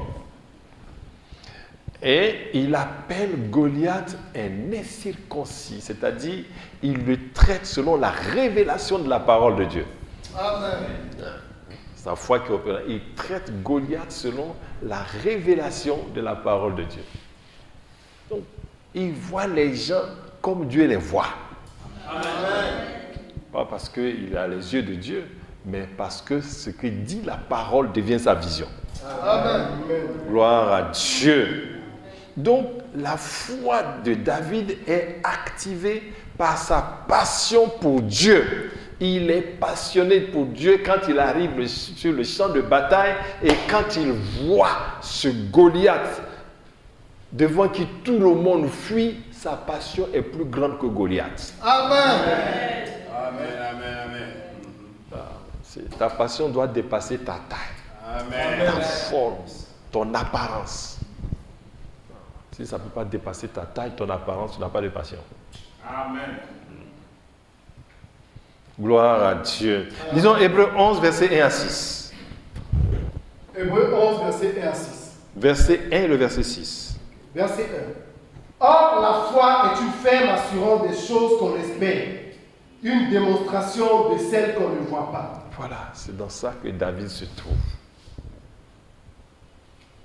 Et il appelle Goliath un incirconcis, c'est-à-dire il le traite selon la révélation de la parole de Dieu. Amen. C'est sa foi qui opère. Il traite Goliath selon la révélation de la parole de Dieu. Donc, il voit les gens comme Dieu les voit. Amen. Pas parce qu'il a les yeux de Dieu, mais parce que ce que dit la parole devient sa vision. Amen. Gloire à Dieu. Donc, la foi de David est activée par sa passion pour Dieu. Il est passionné pour Dieu quand il arrive sur le champ de bataille et quand il voit ce Goliath devant qui tout le monde fuit, sa passion est plus grande que Goliath. Amen. Ta passion doit dépasser ta taille, ta force, ton apparence. Si ça ne peut pas dépasser ta taille, ton apparence, tu n'as pas de passion. Amen. Gloire à Dieu. Disons Hébreux 11, verset 1 à 6. Hébreux 11, verset 1 à 6. Verset 1 et le verset 6. Verset 1. Or, la foi est une ferme assurance des choses qu'on espère, une démonstration de celles qu'on ne voit pas. Voilà, c'est dans ça que David se trouve.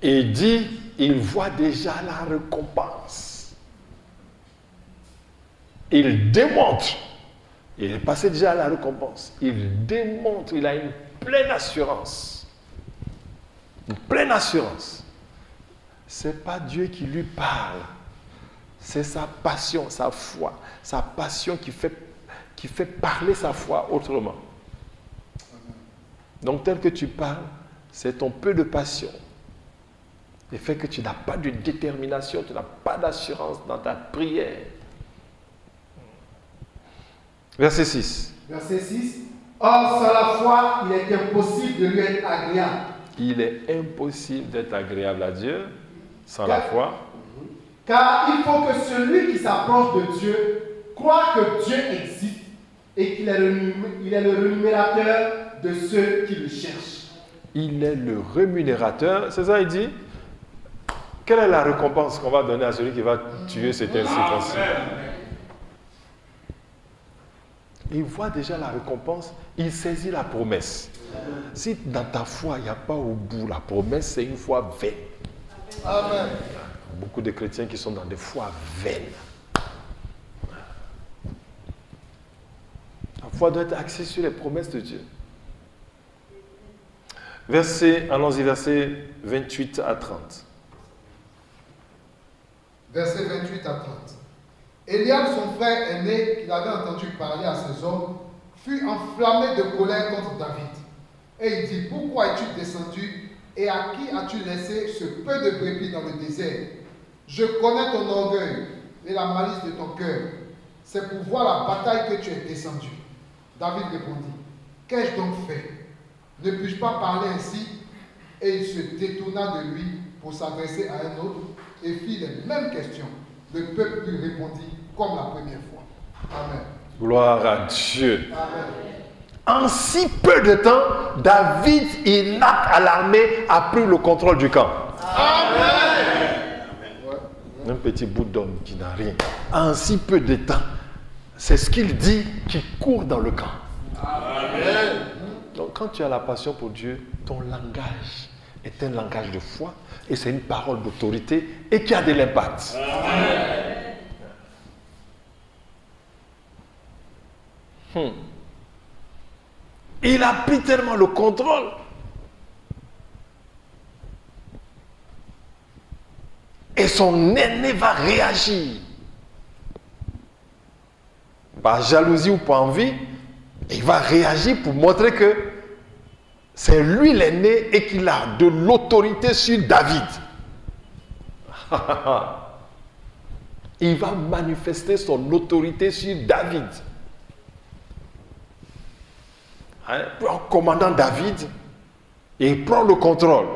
Et il dit, il voit déjà la récompense. Il démontre. Il est passé déjà à la récompense. Il démontre, il a une pleine assurance. Une pleine assurance. Ce n'est pas Dieu qui lui parle. C'est sa passion, sa foi, sa passion qui fait parler sa foi autrement. Donc tel que tu parles, c'est ton peu de passion. Le fait que tu n'as pas de détermination, tu n'as pas d'assurance dans ta prière. Verset 6. Verset 6. Or, sans la foi, il est impossible de lui être agréable. Il est impossible d'être agréable à Dieu sans la foi. Car il faut que celui qui s'approche de Dieu croit que Dieu existe et qu'il est le rémunérateur de ceux qui le cherchent. Il est le rémunérateur. C'est ça, il dit. Quelle est la récompense qu'on va donner à celui qui va tuer cet incirconcis? Il voit déjà la récompense, il saisit la promesse. Si dans ta foi, il n'y a pas au bout la promesse, c'est une foi vaine. Amen. Beaucoup de chrétiens qui sont dans des foi vaines. La foi doit être axée sur les promesses de Dieu. Allons-y, versets 28 à 30. Versets 28 à 30. Eliab, son frère aîné, qu'il avait entendu parler à ses hommes, fut enflammé de colère contre David. Et il dit, pourquoi es-tu descendu et à qui as-tu laissé ce peu de brebis dans le désert? Je connais ton orgueil et la malice de ton cœur. C'est pour voir la bataille que tu es descendu. David répondit, qu'ai-je donc fait? Ne puis-je pas parler ainsi? Et il se détourna de lui pour s'adresser à un autre et fit les mêmes questions. Le peuple lui répondit comme la première fois. Amen. Gloire à Dieu. Amen. En si peu de temps, David, inapte à l'armée, a pris le contrôle du camp. Amen. Un petit bout d'homme qui n'a rien. En si peu de temps, c'est ce qu'il dit qui court dans le camp. Amen. Donc quand tu as la passion pour Dieu, ton langage est un langage de foi et c'est une parole d'autorité et qui a de l'impact. Il a pris tellement le contrôle. Et son aîné va réagir. Par jalousie ou par envie, il va réagir pour montrer que c'est lui l'aîné et qu'il a de l'autorité sur David. Il va manifester son autorité sur David. En commandant David, il prend le contrôle.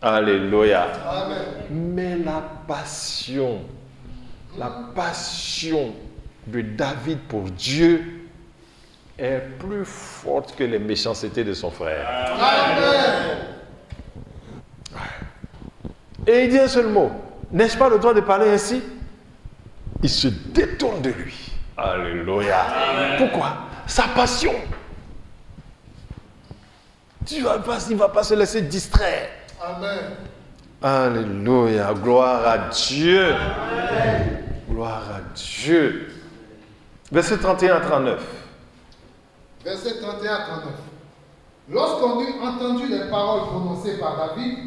Alléluia. Amen. Mais la passion de David pour Dieu est plus forte que les méchancetés de son frère. Amen. Et il dit un seul mot. N'ai-je pas le droit de parler ainsi? Il se détourne de lui. Alléluia. Amen. Pourquoi? Sa passion. Il ne va pas se laisser distraire. Amen. Alléluia. Gloire à Dieu. Amen. Gloire à Dieu. Verset 31 à 39. Verset 31 à 39. Lorsqu'on eut entendu les paroles prononcées par David,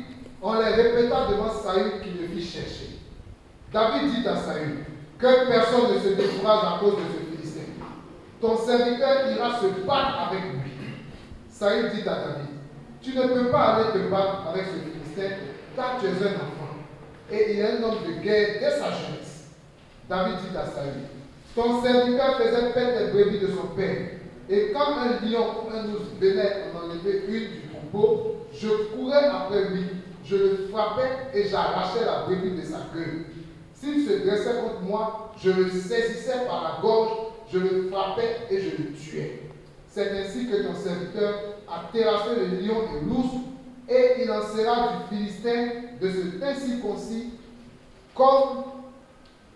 on les répéta devant Saül qui le fit chercher. David dit à Saül, que personne ne se décourage à cause de ce Philistin. Ton serviteur ira se battre avec lui. Saül dit à David, tu ne peux pas aller te battre avec ce Philistin car tu es un enfant. Et il est un homme de guerre dès sa jeunesse. David dit à Saül, ton serviteur faisait paître les brebis de son père. Et quand un lion ou un ours venait en enlever une du troupeau, je courais après lui, je le frappais et j'arrachais la brebis de sa queue. S'il se dressait contre moi, je le saisissais par la gorge, je le frappais et je le tuais. C'est ainsi que ton serviteur a terrassé le lion et l'ours, et il en sera du Philistin de cet incirconcis comme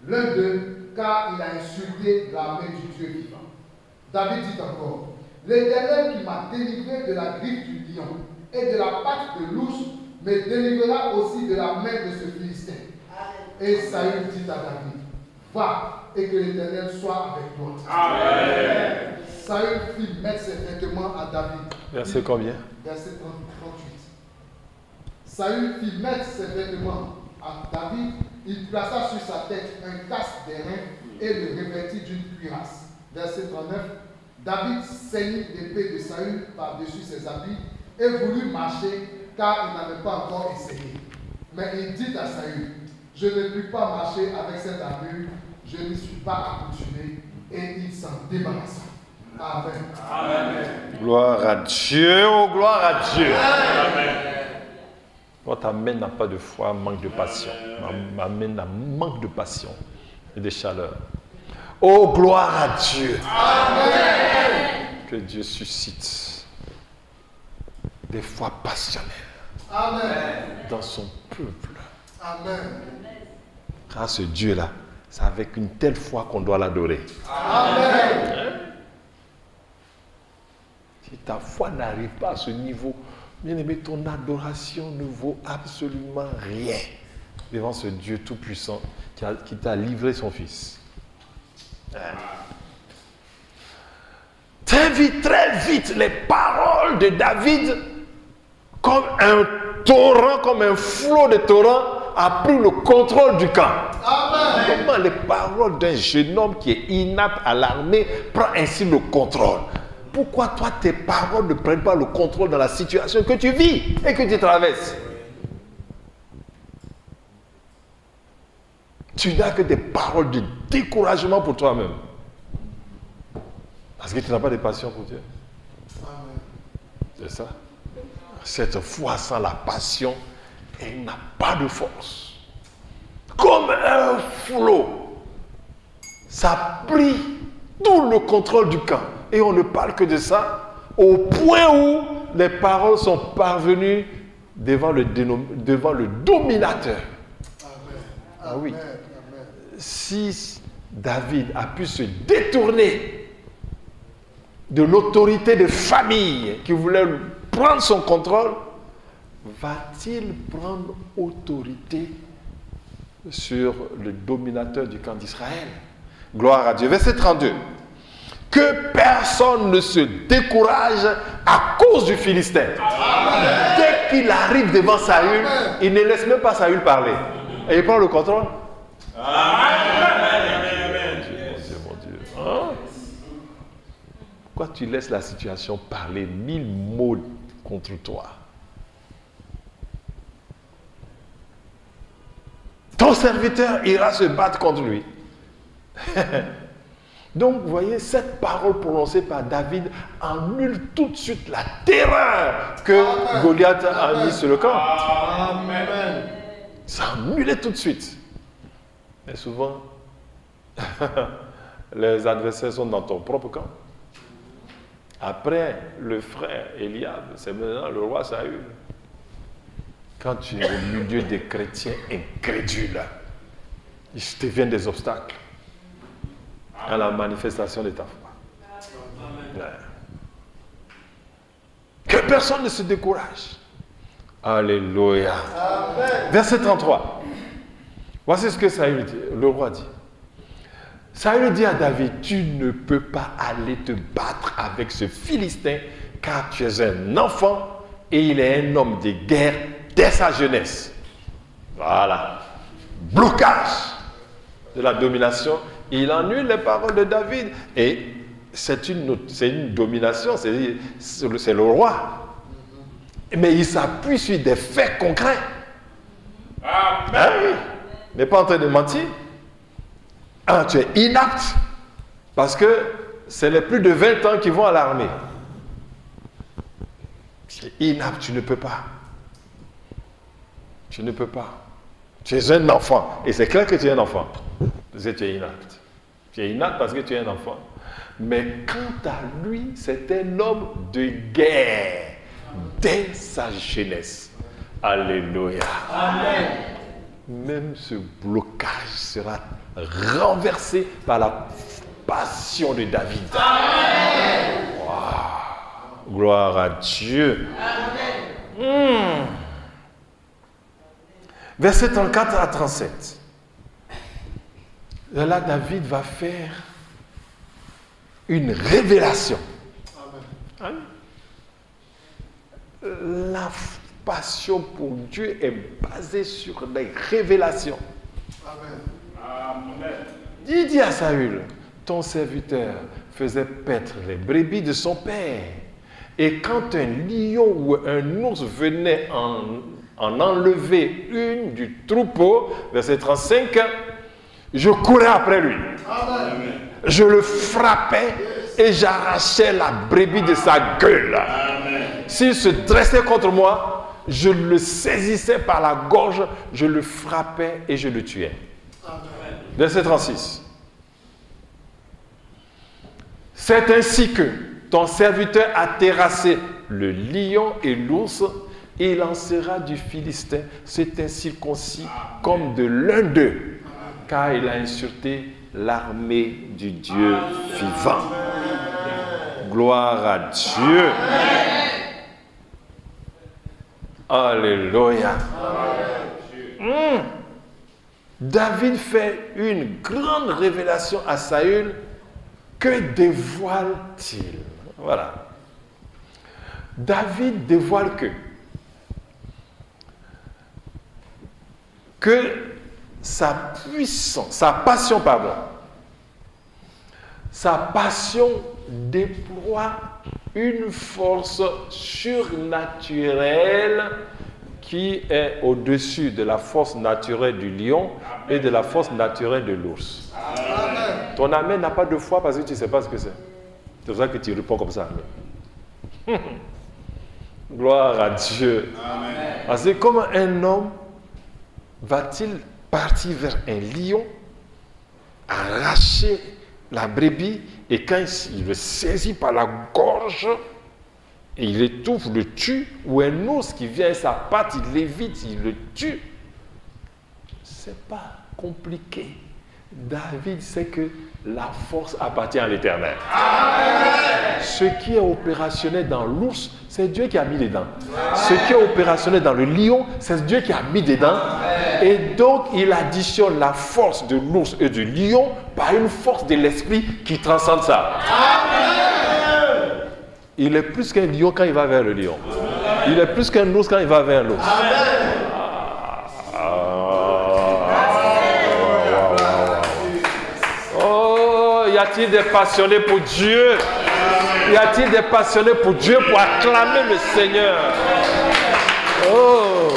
l'un d'eux, car il a insulté l'armée du Dieu vivant. David dit encore, l'Éternel qui m'a délivré de la griffe du lion et de la patte de l'ours me délivrera aussi de la main de ce Philistin. Et Saül dit à David, va et que l'Éternel soit avec toi. Amen. Saül fit mettre ses vêtements à David. Verset combien? Verset 38. Saül fit mettre ses vêtements à David il plaça sur sa tête un casque d'airain et le revêtit d'une cuirasse. Verset 39. David ceignit l'épée de Saül par-dessus ses habits et voulut marcher car il n'avait pas encore essayé. Mais il dit à Saül, je ne puis pas marcher avec cette armure, je n'y suis pas accoutumé, et il s'en débarrassa. Amen. Amen. Gloire à Dieu, oh gloire à Dieu. Amen. Votre amen n'a pas de foi, manque de passion. Amen a manque de passion et de chaleur. Oh gloire à Dieu. Amen. Que Dieu suscite des foi passionnelles. Amen. Dans son peuple. Amen. Car ce Dieu-là, c'est avec une telle foi qu'on doit l'adorer. Amen. Si ta foi n'arrive pas à ce niveau, bien-aimé, ton adoration ne vaut absolument rien devant ce Dieu tout-puissant qui t'a livré son Fils. Très vite, les paroles de David, comme un torrent, comme un flot de torrent, a pris le contrôle du camp. Amen. Comment les paroles d'un jeune homme qui est inapte à l'armée prend ainsi le contrôle? Pourquoi toi, tes paroles ne prennent pas le contrôle dans la situation que tu vis et que tu traverses? Tu n'as que des paroles de découragement pour toi-même. Parce que tu n'as pas de passion pour Dieu. C'est ça. Cette foi sans la passion, elle n'a pas de force. Comme un flot, ça a pris tout le contrôle du camp. Et on ne parle que de ça, au point où les paroles sont parvenues devant le dominateur. Amen. Ah oui. Amen. Si David a pu se détourner de l'autorité de famille qui voulait prendre son contrôle, va-t-il prendre autorité sur le dominateur du camp d'Israël? Gloire à Dieu. Verset 32. Que personne ne se décourage à cause du Philistin. Amen. Dès qu'il arrive devant Saül, il ne laisse même pas Saül parler. Et il prend le contrôle. Amen. Mon Dieu. Hein? Pourquoi tu laisses la situation parler 1000 mots contre toi? Ton serviteur ira se battre contre lui. Donc, vous voyez, cette parole prononcée par David annule tout de suite la terreur que Goliath a mis sur le camp. Amen. Ça annulait tout de suite. Mais souvent, les adversaires sont dans ton propre camp. Après, le frère Eliab, c'est maintenant le roi Saül. Quand tu es au milieu des chrétiens incrédules, ils deviennent des obstacles à la manifestation de ta foi. Ouais. Que personne ne se décourage. Alléluia. Amen. Verset 33. Voici ce que Saül dit, le roi dit. Saül dit à David, tu ne peux pas aller te battre avec ce Philistin car tu es un enfant et il est un homme de guerre dès sa jeunesse. Voilà. Blocage de la domination. Il annule les paroles de David. Et c'est une domination, c'est le roi. Mais il s'appuie sur des faits concrets. Ah oui. Il n'est pas en train de mentir. Tu es inapte. Parce que c'est les plus de 20 ans qui vont à l'armée. Tu es inapte, tu ne peux pas. Tu ne peux pas. Tu es un enfant. Et c'est clair que tu es un enfant. Parce que tu es inapte. Tu es inapte parce que tu es un enfant. Mais quant à lui, c'est un homme de guerre dès sa jeunesse. Alléluia. Amen. Même ce blocage sera renversé par la passion de David. Amen. Wow. Gloire à Dieu. Amen. Verset 34 à 37. Et là, David va faire une révélation. Amen. La passion pour Dieu est basée sur des révélations. Il dit à Saül, ton serviteur faisait paître les brebis de son père. Et quand un lion ou un ours venait en enlever une du troupeau, verset 35, je courais après lui. Amen. Je le frappais et j'arrachais la brebis de sa gueule. S'il se dressait contre moi, je le saisissais par la gorge, je le frappais et je le tuais. Amen. Verset 36. C'est ainsi que ton serviteur a terrassé le lion et l'ours, et il en sera du Philistin. C'est incirconcis comme de l'un d'eux, car il a insulté l'armée du Dieu vivant. Gloire à Dieu. Alléluia. David fait une grande révélation à Saül. Que dévoile-t-il? Voilà. David dévoile que sa passion déploie une force surnaturelle qui est au-dessus de la force naturelle du lion et de la force naturelle de l'ours. Ton amen n'a pas de foi parce que tu ne sais pas ce que c'est. C'est pour ça que tu réponds comme ça. Gloire à Dieu. Amen. Parce que comment un homme va-t-il partir vers un lion, arracher la brebis, et quand il le saisit par la gorge, et il étouffe, le tue, ou un ours qui vient à sa patte, il l'évite, il le tue. C'est pas compliqué. David sait que la force appartient à l'Éternel. Ce qui est opérationnel dans l'ours, c'est Dieu qui a mis les dents. Ce qui est opérationnel dans le lion, c'est Dieu qui a mis des dents. Et donc, il additionne la force de l'ours et du lion par une force de l'esprit qui transcende ça. Il est plus qu'un lion quand il va vers le lion. Il est plus qu'un ours quand il va vers l'ours. Y a-t-il des passionnés pour Dieu? Y a-t-il des passionnés pour Dieu pour acclamer le Seigneur? Oh!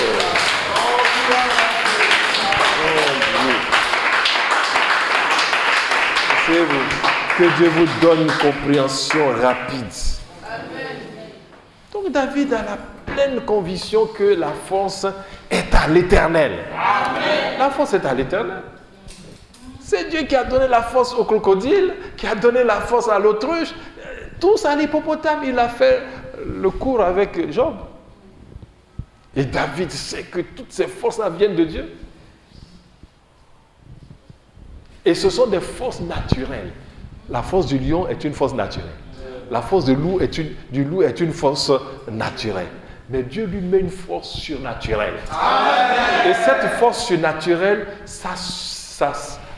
Que Dieu vous donne une compréhension rapide. Donc David a la pleine conviction que la force est à l'Éternel. La force est à l'Éternel. C'est Dieu qui a donné la force au crocodile, qui a donné la force à l'autruche, tous à l'hippopotame. Il a fait le cours avec Job. Et David sait que toutes ces forces-là viennent de Dieu. Et ce sont des forces naturelles. La force du lion est une force naturelle. La force du loup est une force naturelle. Mais Dieu lui met une force surnaturelle. Amen. Et cette force surnaturelle, ça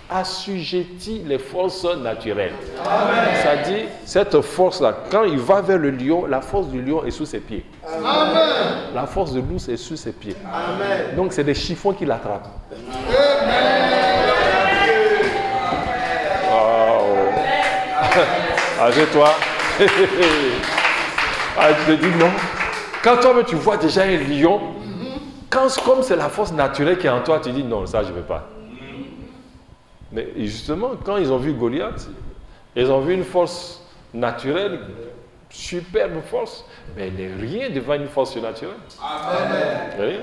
assujettit les forces naturelles. Ça dit, cette force-là, quand il va vers le lion, la force du lion est sous ses pieds. Amen. La force de l'ours est sous ses pieds. Amen. Donc c'est des chiffons qui l'attrapent. Avec toi. Ah, je te dis non. Quand toi tu vois déjà un lion, comme c'est la force naturelle qui est en toi, tu dis non, ça je ne veux pas. Mais justement, quand ils ont vu Goliath, ils ont vu une force naturelle, superbe force, mais elle n'est rien devant une force surnaturelle. Amen. Rien.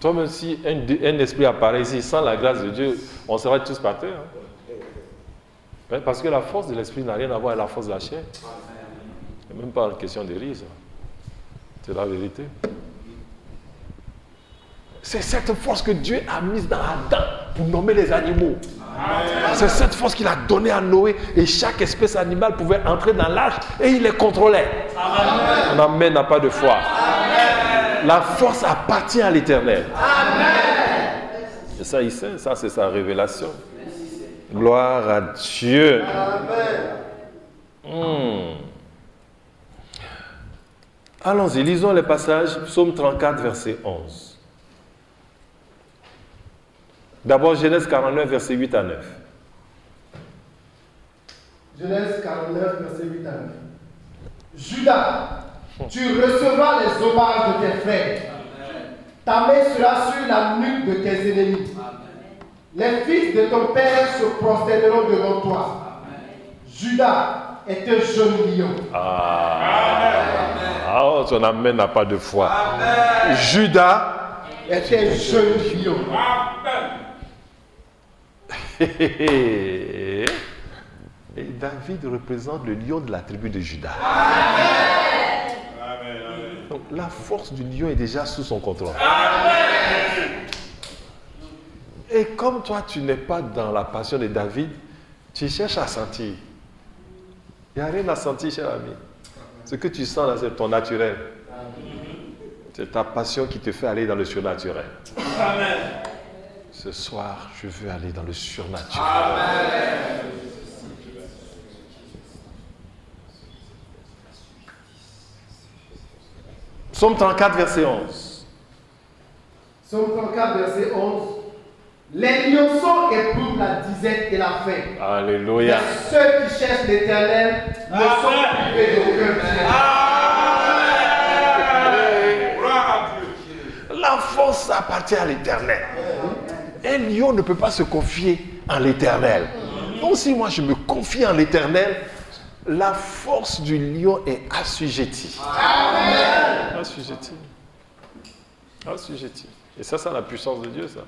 Toi, même si un esprit apparaît ici, sans la grâce de Dieu, on sera tous par terre. Parce que la force de l'esprit n'a rien à voir avec la force de la chair. Ce n'est même pas une question de rire. C'est la vérité. C'est cette force que Dieu a mise dans Adam pour nommer les animaux. C'est cette force qu'il a donnée à Noé et chaque espèce animale pouvait entrer dans l'arche et il les contrôlait. Amen. Mon amen n'a pas de foi. Amen. La force appartient à l'Éternel. Et ça, il sait, ça c'est sa révélation. Gloire à Dieu. Allons-y, lisons les passages. Psaume 34, verset 11. D'abord, Genèse 49, versets 8 à 9. Genèse 49, verset 8 à 9. Judas, tu recevras les hommages de tes frères. Ta main sera sur la nuque de tes ennemis. Les fils de ton père se prosterneront devant toi. Judas est un jeune lion. Oh, ton amen n'a pas de foi. Judas est un jeune lion. Et David représente le lion de la tribu de Juda. Donc la force du lion est déjà sous son contrôle. Et comme toi, tu n'es pas dans la passion de David, tu cherches à sentir. Il n'y a rien à sentir, cher ami. Ce que tu sens là, c'est ton naturel. C'est ta passion qui te fait aller dans le surnaturel. Amen. Ce soir, je veux aller dans le surnaturel. Amen. Psaume 34, verset 11. Psaume 34, verset 11. Les lionceaux éprouvent la disette et la faim. Alléluia. Mais ceux qui cherchent l'Éternel ne sont privés d'aucun bien. La force appartient à l'Éternel. Un lion ne peut pas se confier en l'Éternel. Donc si moi je me confie en l'Éternel, la force du lion est assujettie. Amen. Assujettie. Assujettie. Et ça, c'est la puissance de Dieu, ça.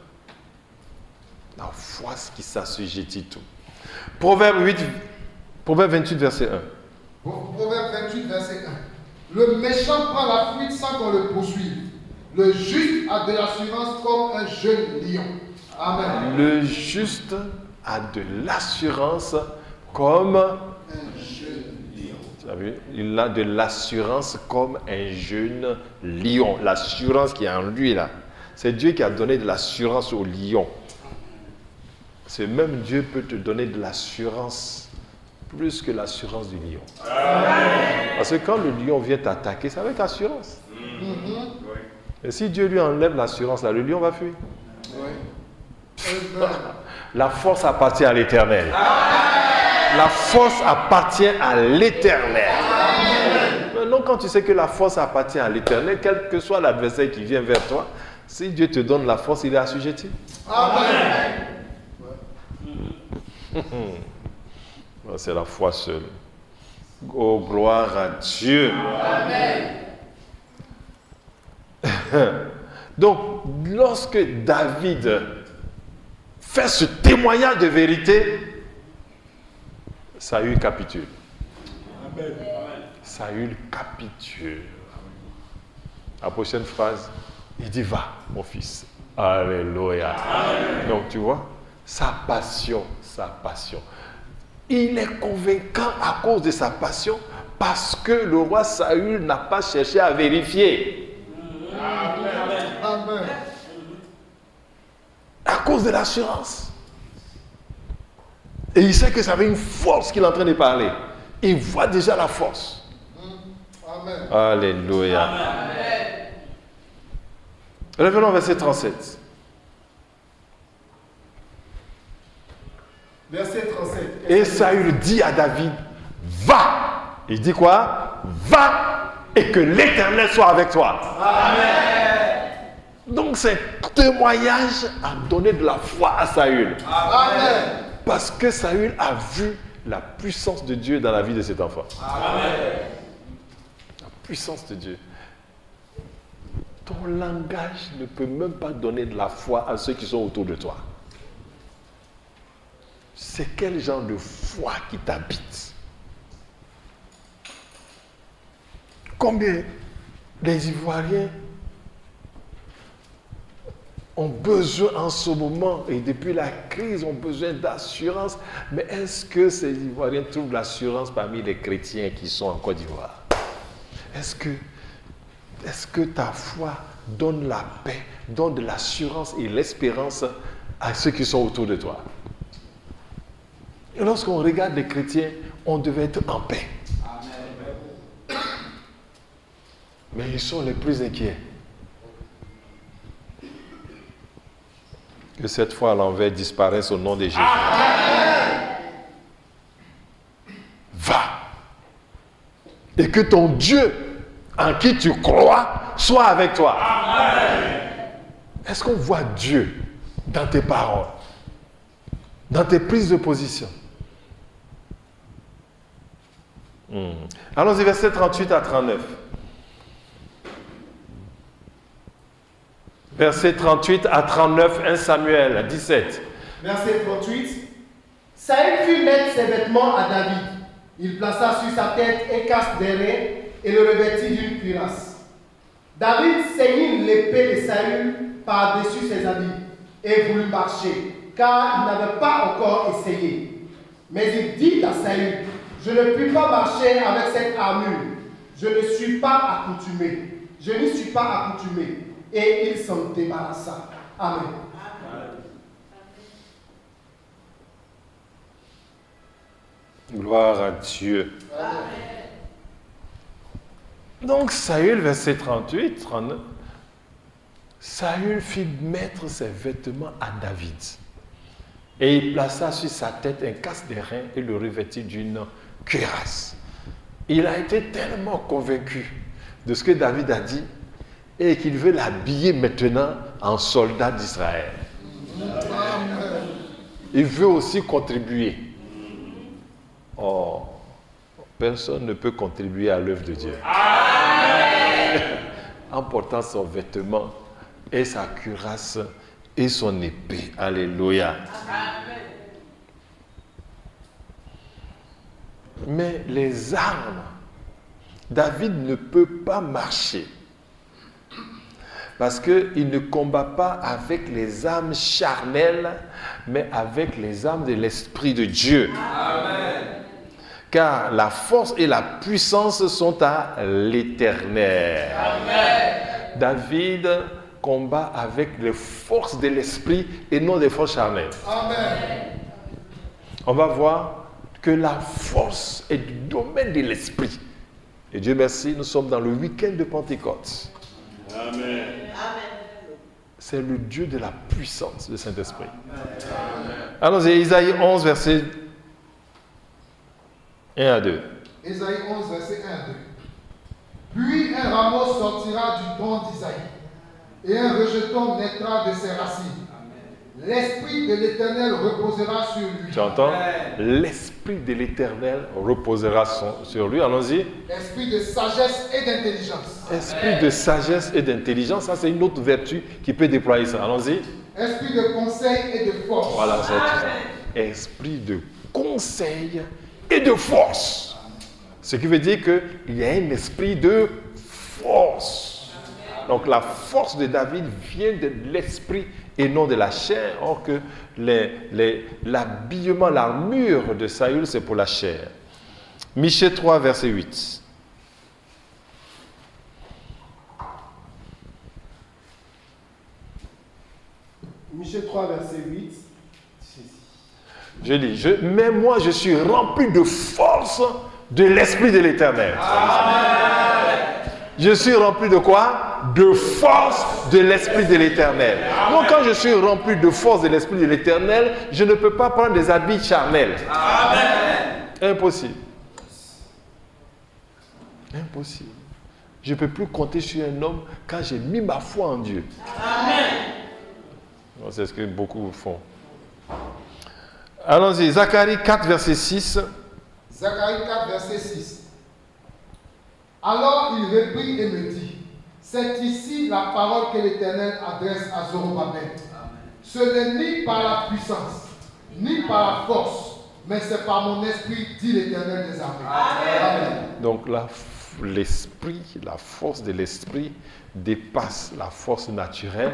La foi qui s'assujettit tout. Proverbe 28, verset 1. Proverbe 28, verset 1. Le méchant prend la fuite sans qu'on le poursuive. Le juste a de l'assurance comme un jeune lion. Amen. Le juste a de l'assurance comme un jeune lion. Tu as vu? Il a de l'assurance comme un jeune lion. L'assurance qui est en lui là. C'est Dieu qui a donné de l'assurance au lion. C'est même Dieu peut te donner de l'assurance plus que l'assurance du lion. Parce que quand le lion vient t'attaquer, c'est avec assurance. Et si Dieu lui enlève l'assurance là, le lion va fuir. La force appartient à l'Éternel. La force appartient à l'Éternel. Maintenant, quand tu sais que la force appartient à l'Éternel, quel que soit l'adversaire qui vient vers toi, si Dieu te donne la force, il est assujetti. Amen. C'est la foi seule. Oh, gloire à Dieu. Amen. Donc, lorsque David fait ce témoignage de vérité, Saül capitule. Amen. Saül capitule. La prochaine phrase, il dit, va, mon fils. Alléluia. Amen. Donc, tu vois, sa passion. Il est convaincant à cause de sa passion parce que le roi Saül n'a pas cherché à vérifier. Amen. À cause de l'assurance. Et il sait que ça avait une force qu'il est en train de parler. Il voit déjà la force. Amen. Alléluia. Amen. Revenons au verset 37. Verset 37. Et Saül dit à David, va. Il dit quoi? Va et que l'Éternel soit avec toi. Amen. Donc ce témoignage a donné de la foi à Saül. Amen. Parce que Saül a vu la puissance de Dieu dans la vie de cet enfant. Amen. La puissance de Dieu. Ton langage ne peut même pas donner de la foi à ceux qui sont autour de toi. C'est quel genre de foi qui t'habite? Combien les Ivoiriens ont besoin en ce moment, et depuis la crise, ont besoin d'assurance. Mais est-ce que ces Ivoiriens trouvent l'assurance parmi les chrétiens qui sont en Côte d'Ivoire? Est-ce que ta foi donne la paix, donne de l'assurance et l'espérance à ceux qui sont autour de toi? Et lorsqu'on regarde les chrétiens, on devait être en paix. Amen. Mais ils sont les plus inquiets. Que cette foi à l'envers disparaisse au nom de Jésus. Va. Et que ton Dieu, en qui tu crois, soit avec toi. Est-ce qu'on voit Dieu dans tes paroles, dans tes prises de position? Allons-y, versets 38 à 39. Versets 38 à 39, 1 Samuel 17. Verset 38. Saül fit mettre ses vêtements à David. Il plaça sur sa tête un casque d'airain et le revêtit d'une cuirasse. David ceignit l'épée de Saül par-dessus ses habits et voulut marcher, car il n'avait pas encore essayé. Mais il dit à Saül, je ne puis pas marcher avec cette armure. Je ne suis pas accoutumé. Je n'y suis pas accoutumé. Et il s'en débarrassa. Amen. Gloire à Dieu. Amen. Donc Saül, verset 38, 39, Saül fit mettre ses vêtements à David. Et il plaça sur sa tête un casque d'airain et le revêtit d'une cuirasse. Il a été tellement convaincu de ce que David a dit et qu'il veut l'habiller maintenant en soldat d'Israël. Il veut aussi contribuer. Oh, personne ne peut contribuer à l'œuvre de Dieu. En portant son vêtement et sa cuirasse et son épée. Alléluia. Mais les armes, David ne peut pas marcher. Parce qu'il ne combat pas avec les armes charnelles, mais avec les armes de l'Esprit de Dieu. Amen. Car la force et la puissance sont à l'Éternel. Amen. David combat avec les forces de l'Esprit et non des forces charnelles. Amen. On va voir que la force est du domaine de l'Esprit. Et Dieu merci, nous sommes dans le week-end de Pentecôte. Amen. C'est le Dieu de la puissance, le Saint-Esprit. Allons-y, Isaïe 11, verset 1 à 2. Isaïe 11, verset 1 à 2. Puis un rameau sortira du tronc d'Isaïe, et un rejeton naîtra de ses racines. L'Esprit de l'Éternel reposera sur lui. Tu entends? L'Esprit de l'Éternel reposera sur lui. Allons-y. Esprit de sagesse et d'intelligence. Esprit de sagesse et d'intelligence, ça c'est une autre vertu qui peut déployer ça. Allons-y. Esprit de conseil et de force. Voilà, c'est tout ça. Esprit de conseil et de force. Ce qui veut dire qu'il y a un esprit de force. Donc la force de David vient de l'esprit et non de la chair, or que l'habillement, l'armure de Saül, c'est pour la chair. Michée 3, verset 8. Michée 3, verset 8. Je dis, mais moi je suis rempli de force de l'Esprit de l'Éternel. Je suis rempli de quoi? De force de l'Esprit de l'Éternel. Donc quand je suis rempli de force de l'Esprit de l'Éternel, je ne peux pas prendre des habits charnels. Amen. Impossible. Impossible. Je ne peux plus compter sur un homme quand j'ai mis ma foi en Dieu. Amen. C'est ce que beaucoup font. Allons-y, Zacharie 4, verset 6. Zacharie 4, verset 6. Alors il reprit et me dit, c'est ici la parole que l'Éternel adresse à Zorobabel. Ce n'est ni par la puissance, ni par la force, mais c'est par mon esprit, dit l'Éternel des armées. Amen. Donc l'esprit, la force de l'esprit dépasse la force naturelle,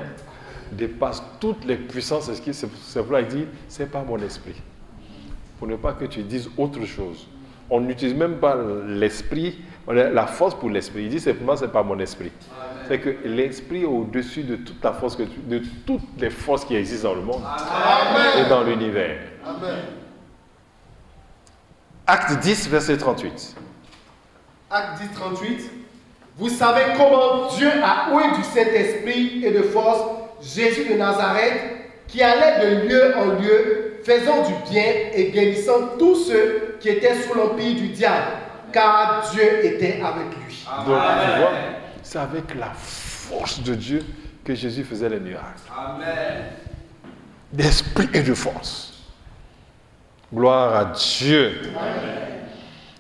dépasse toutes les puissances. C'est pour ça qu'il dit, c'est pas mon esprit. Pour ne pas que tu dises autre chose. On n'utilise même pas l'esprit, la force pour l'esprit. Il dit simplement, c'est pas mon esprit. C'est que l'esprit est au-dessus de toute la force, de toutes les forces qui existent dans le monde. Amen. Et dans l'univers. Amen. Acte 10, verset 38. Acte 10, 38. Vous savez comment Dieu a oué du Saint-Esprit et de force Jésus de Nazareth, qui allait de lieu en lieu, faisant du bien et guérissant tous ceux qui étaient sous l'empire du diable, car Dieu était avec lui. Donc, tu vois, c'est avec la force de Dieu que Jésus faisait les miracles. Amen. D'esprit et de force. Gloire à Dieu. Amen.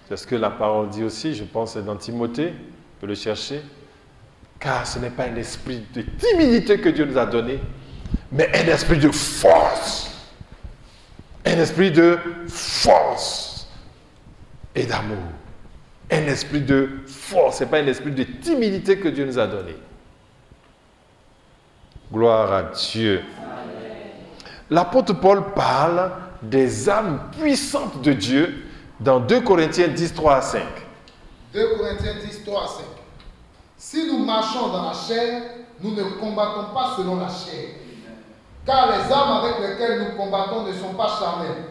C'est ce que la parole dit aussi, je pense, c'est dans Timothée, on peut le chercher. Car ce n'est pas un esprit de timidité que Dieu nous a donné, mais un esprit de force. Un esprit de force et d'amour. Un esprit de force, ce n'est pas un esprit de timidité que Dieu nous a donné. Gloire à Dieu. L'apôtre Paul parle des âmes puissantes de Dieu dans 2 Corinthiens 10, 3 à 5. 2 Corinthiens 10, 3 à 5. Si nous marchons dans la chair, nous ne combattons pas selon la chair. Car les armes avec lesquelles nous combattons ne sont pas charnelles,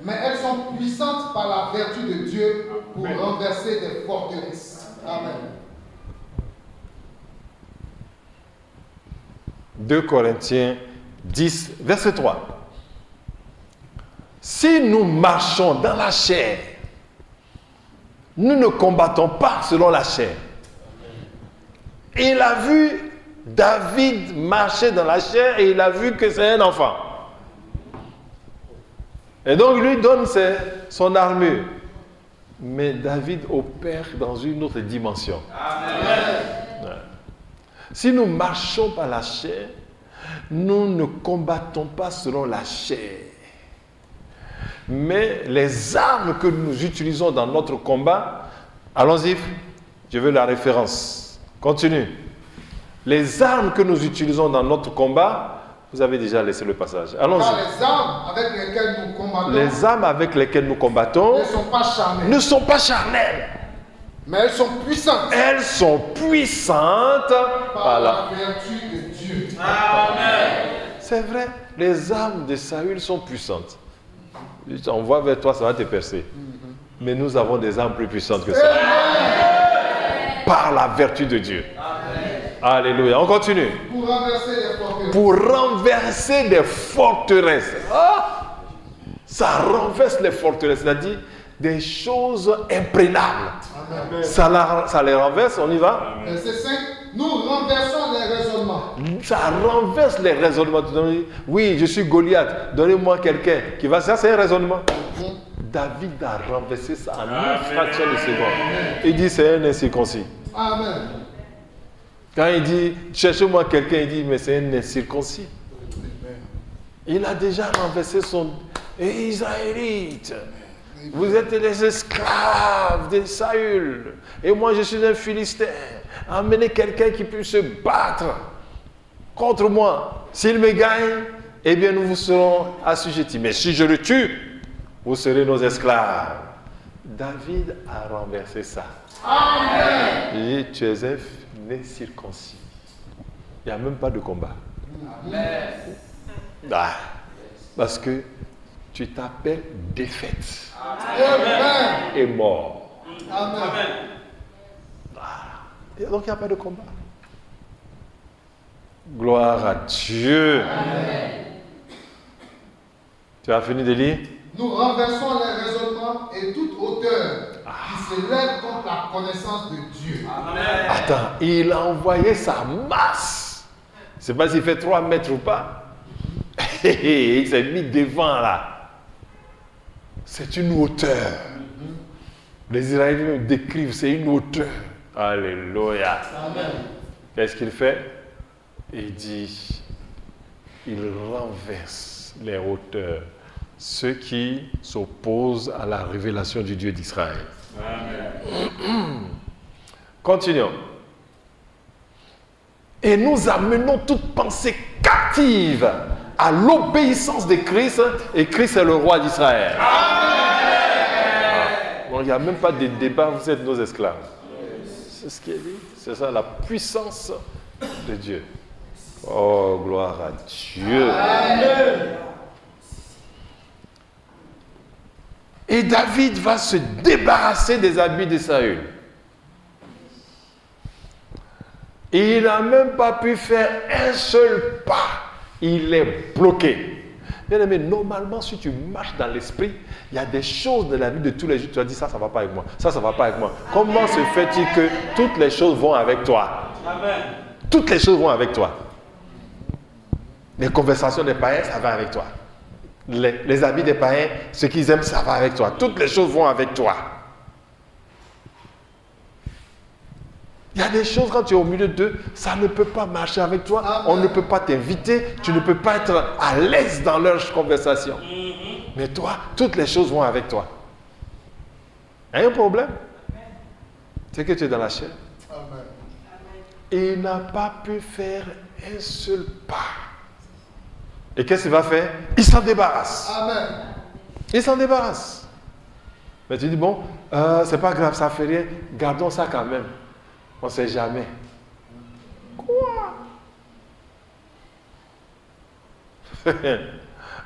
mais elles sont puissantes par la vertu de Dieu pour renverser des forteresses. Amen. 2 Corinthiens 10, verset 3. Si nous marchons dans la chair, nous ne combattons pas selon la chair. Et il a vu David marcher dans la chair et il a vu que c'est un enfant. Et donc il lui donne son armure. Mais David opère dans une autre dimension. Amen. Ouais. Si nous marchons par la chair, nous ne combattons pas selon la chair. Mais les armes que nous utilisons dans notre combat, allons-y, je veux la référence. Continue. Les armes que nous utilisons dans notre combat, vous avez déjà laissé le passage. Allons-y. Car les armes avec lesquelles nous combattons, Les armes avec lesquelles nous combattons ne sont pas charnelles, ne sont pas charnelles. mais elles sont puissantes Elles sont puissantes par la vertu de Dieu. Amen. C'est vrai, les armes de Saül sont puissantes. On voit vers toi, ça va te percer. Mais nous avons des armes plus puissantes que ça. Par la vertu de Dieu. Alléluia. On continue. Pour renverser les forteresses. Pour renverser des forteresses. Ah! Ça renverse les forteresses, c'est-à-dire des choses imprénables. Amen. Ça les renverse, on y va. Verset 5. Nous renversons les raisonnements. Ça renverse les raisonnements. Oui, je suis Goliath. Donnez-moi quelqu'un qui va. Ça, c'est un raisonnement. David a renversé ça en une fraction de seconde. Il dit c'est un incirconcis. Amen. Quand il dit cherchez-moi quelqu'un, il dit mais c'est un incirconcis. Il a déjà renversé son Israélite. Vous êtes les esclaves de Saül. Et moi je suis un Philistin. Amenez quelqu'un qui puisse se battre contre moi. S'il me gagne, eh bien nous vous serons assujettis. Mais si je le tue, vous serez nos esclaves. David a renversé ça. Amen. Il dit, tu es un incirconcis. Il n'y a même pas de combat. Amen. Ah, parce que tu t'appelles défaite Amen. et mort. Amen. Et donc il n'y a pas de combat. Gloire à Dieu. Amen. Tu as fini de lire? Nous renversons les raisonnements et toute hauteur qui s'élève contre la connaissance de Dieu. Amen. Attends, il a envoyé sa masse. Je ne sais pas s'il fait 3 mètres ou pas. Il s'est mis devant là. C'est une hauteur. Les Israéliens décrivent, c'est une hauteur. Alléluia. Amen. Qu'est-ce qu'il fait? Il dit, il renverse les hauteurs, ceux qui s'opposent à la révélation du Dieu d'Israël. Continuons. Et nous amenons toute pensée captive à l'obéissance de Christ, et Christ est le roi d'Israël. Bon, il n'y a même pas de débat, vous êtes nos esclaves. C'est ce qu'il dit. C'est ça la puissance de Dieu. Oh, gloire à Dieu. Amen. Et David va se débarrasser des habits de Saül. Et il n'a même pas pu faire un seul pas. il est bloqué. Bien aimé, normalement, si tu marches dans l'esprit, il y a des choses de la vie de tous les jours, tu as dit ça, ça ne va pas avec moi, ça ne va pas avec moi. Comment se fait-il que toutes les choses vont avec toi? Amen. Toutes les choses vont avec toi. Les conversations des païens, ça va avec toi. Les habits des païens, ce qu'ils aiment, ça va avec toi. Toutes les choses vont avec toi. Il y a des choses, quand tu es au milieu d'eux, ça ne peut pas marcher avec toi. Amen. On ne peut pas t'inviter. Tu ne peux pas être à l'aise dans leurs conversations. Mais toi, toutes les choses vont avec toi. Il y a un problème. C'est que tu es dans la chair. Amen. Et il n'a pas pu faire un seul pas. Et qu'est-ce qu'il va faire? Il s'en débarrasse. Amen. Il s'en débarrasse. Mais tu dis, bon, c'est pas grave, ça fait rien. Gardons ça quand même. On ne sait jamais. Quoi?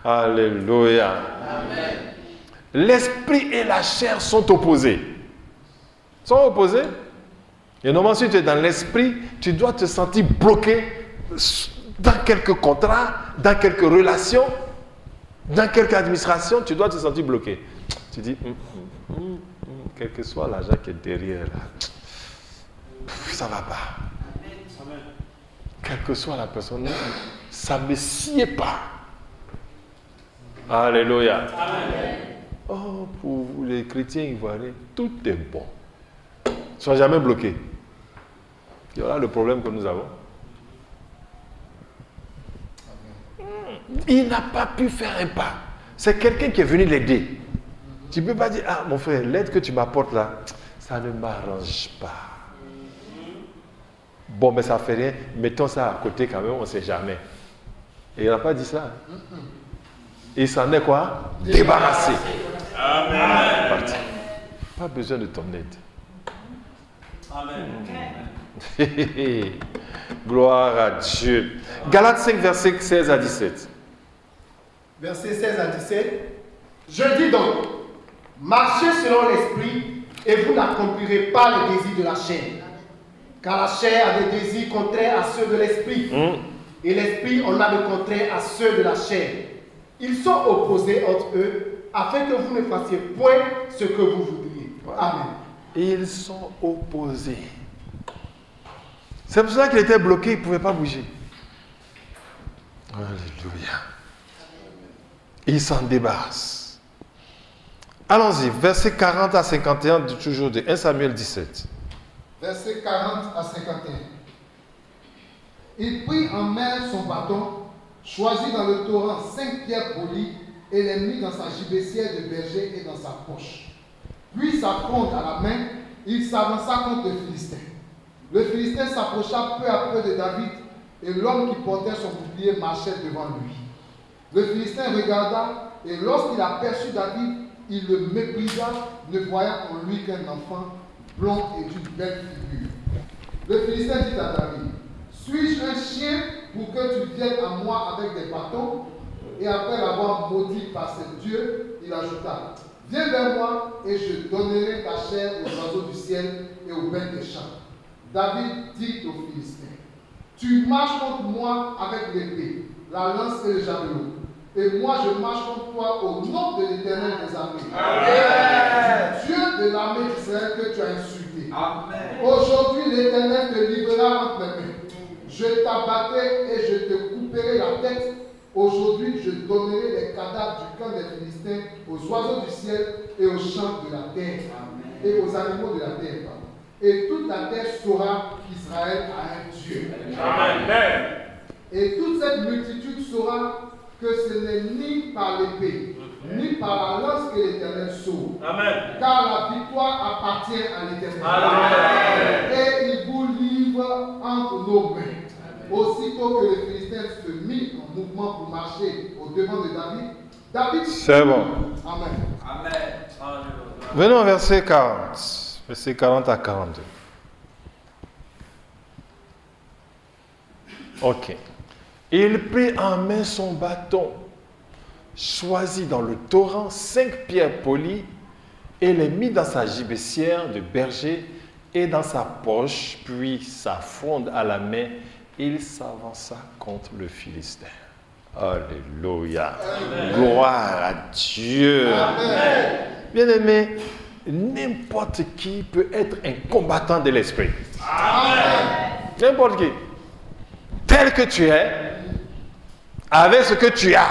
Alléluia. Amen. L'esprit et la chair sont opposés. Sont opposés. Et normalement, si tu es dans l'esprit, tu dois te sentir bloqué dans quelques contrats, dans quelques relations, dans quelque administration, tu dois te sentir bloqué. Tu dis, quel que soit l'argent qui est derrière, là, ça ne va pas. Amen. Quelle que soit la personne, ça ne me sied pas. Alléluia. Amen. Oh, pour vous, les chrétiens ivoiriens, tout est bon. Sois jamais bloqué. Il y aura le problème que nous avons. Il n'a pas pu faire un pas. C'est quelqu'un qui est venu l'aider. Tu ne peux pas dire, ah mon frère, l'aide que tu m'apportes là, ça ne m'arrange pas. Bon, mais ça ne fait rien. Mettons ça à côté quand même, on ne sait jamais. Et il n'a pas dit ça. Il s'en est quoi? Débarrassé. Amen. Parti. Pas besoin de ton aide. Amen. Gloire à Dieu. Galates 5, versets 16 à 17. Versets 16 à 17. Je dis donc, marchez selon l'esprit et vous n'accomplirez pas les désirs de la chair. Car la chair a des désirs contraires à ceux de l'esprit. Et l'esprit en a de contraires à ceux de la chair. Ils sont opposés entre eux afin que vous ne fassiez point ce que vous voudriez. Amen. Ils sont opposés. C'est pour ça qu'il était bloqué, il ne pouvait pas bouger. Alléluia. Il s'en débarrasse. Allons-y, versets 40 à 51, toujours de 1 Samuel 17. Versets 40 à 51. Il prit en main son bâton, choisit dans le torrent 5 pierres polies et les mit dans sa gibecière de berger et dans sa poche. Puis sa fronde à la main, il s'avança contre le Philistin. Le Philistin s'approcha peu à peu de David et l'homme qui portait son bouclier marchait devant lui. Le Philistin regarda et lorsqu'il aperçut David, il le méprisa, ne voyant en lui qu'un enfant blond et d'une belle figure. Le Philistin dit à David, suis-je un chien pour que tu viennes à moi avec des bâtons? Et après l'avoir maudit par ses dieux, il ajouta, viens vers moi et je donnerai ta chair aux oiseaux du ciel et aux bêtes des champs. David dit aux Philistins, tu marches contre moi avec l'épée, la lance et le javelot. Et moi je marche contre toi au nom de l'Éternel des armées. Amen. Dieu de l'armée d'Israël que tu as insulté. Amen. Aujourd'hui l'Éternel te livrera entre mes mains. Je t'abattrai et je te couperai la tête. Aujourd'hui je donnerai les cadavres du camp des Philistins aux oiseaux du ciel et aux champs de la terre. Amen. Et aux animaux de la terre. Pardon. Et toute la terre saura qu'Israël a un Dieu. Amen. Et toute cette multitude saura que ce n'est ni par l'épée, ni par la lance que l'Éternel sauve. Amen. Car la victoire appartient à l'Éternel. Amen. Et il vous livre entre nos mains. Amen. Aussitôt que les Philistins se mit en mouvement pour marcher au devant de David, David... C'est bon. Amen. Amen. Venons au verset 40. Verset 40 à 42. Ok. Il prit en main son bâton, choisit dans le torrent 5 pierres polies et les mit dans sa gibecière de berger et dans sa poche, puis sa fronde à la main, il s'avança contre le Philistin. Alléluia. Gloire à Dieu. Bien-aimé, n'importe qui peut être un combattant de l'esprit. N'importe qui. Tel que tu es, avec ce que tu as,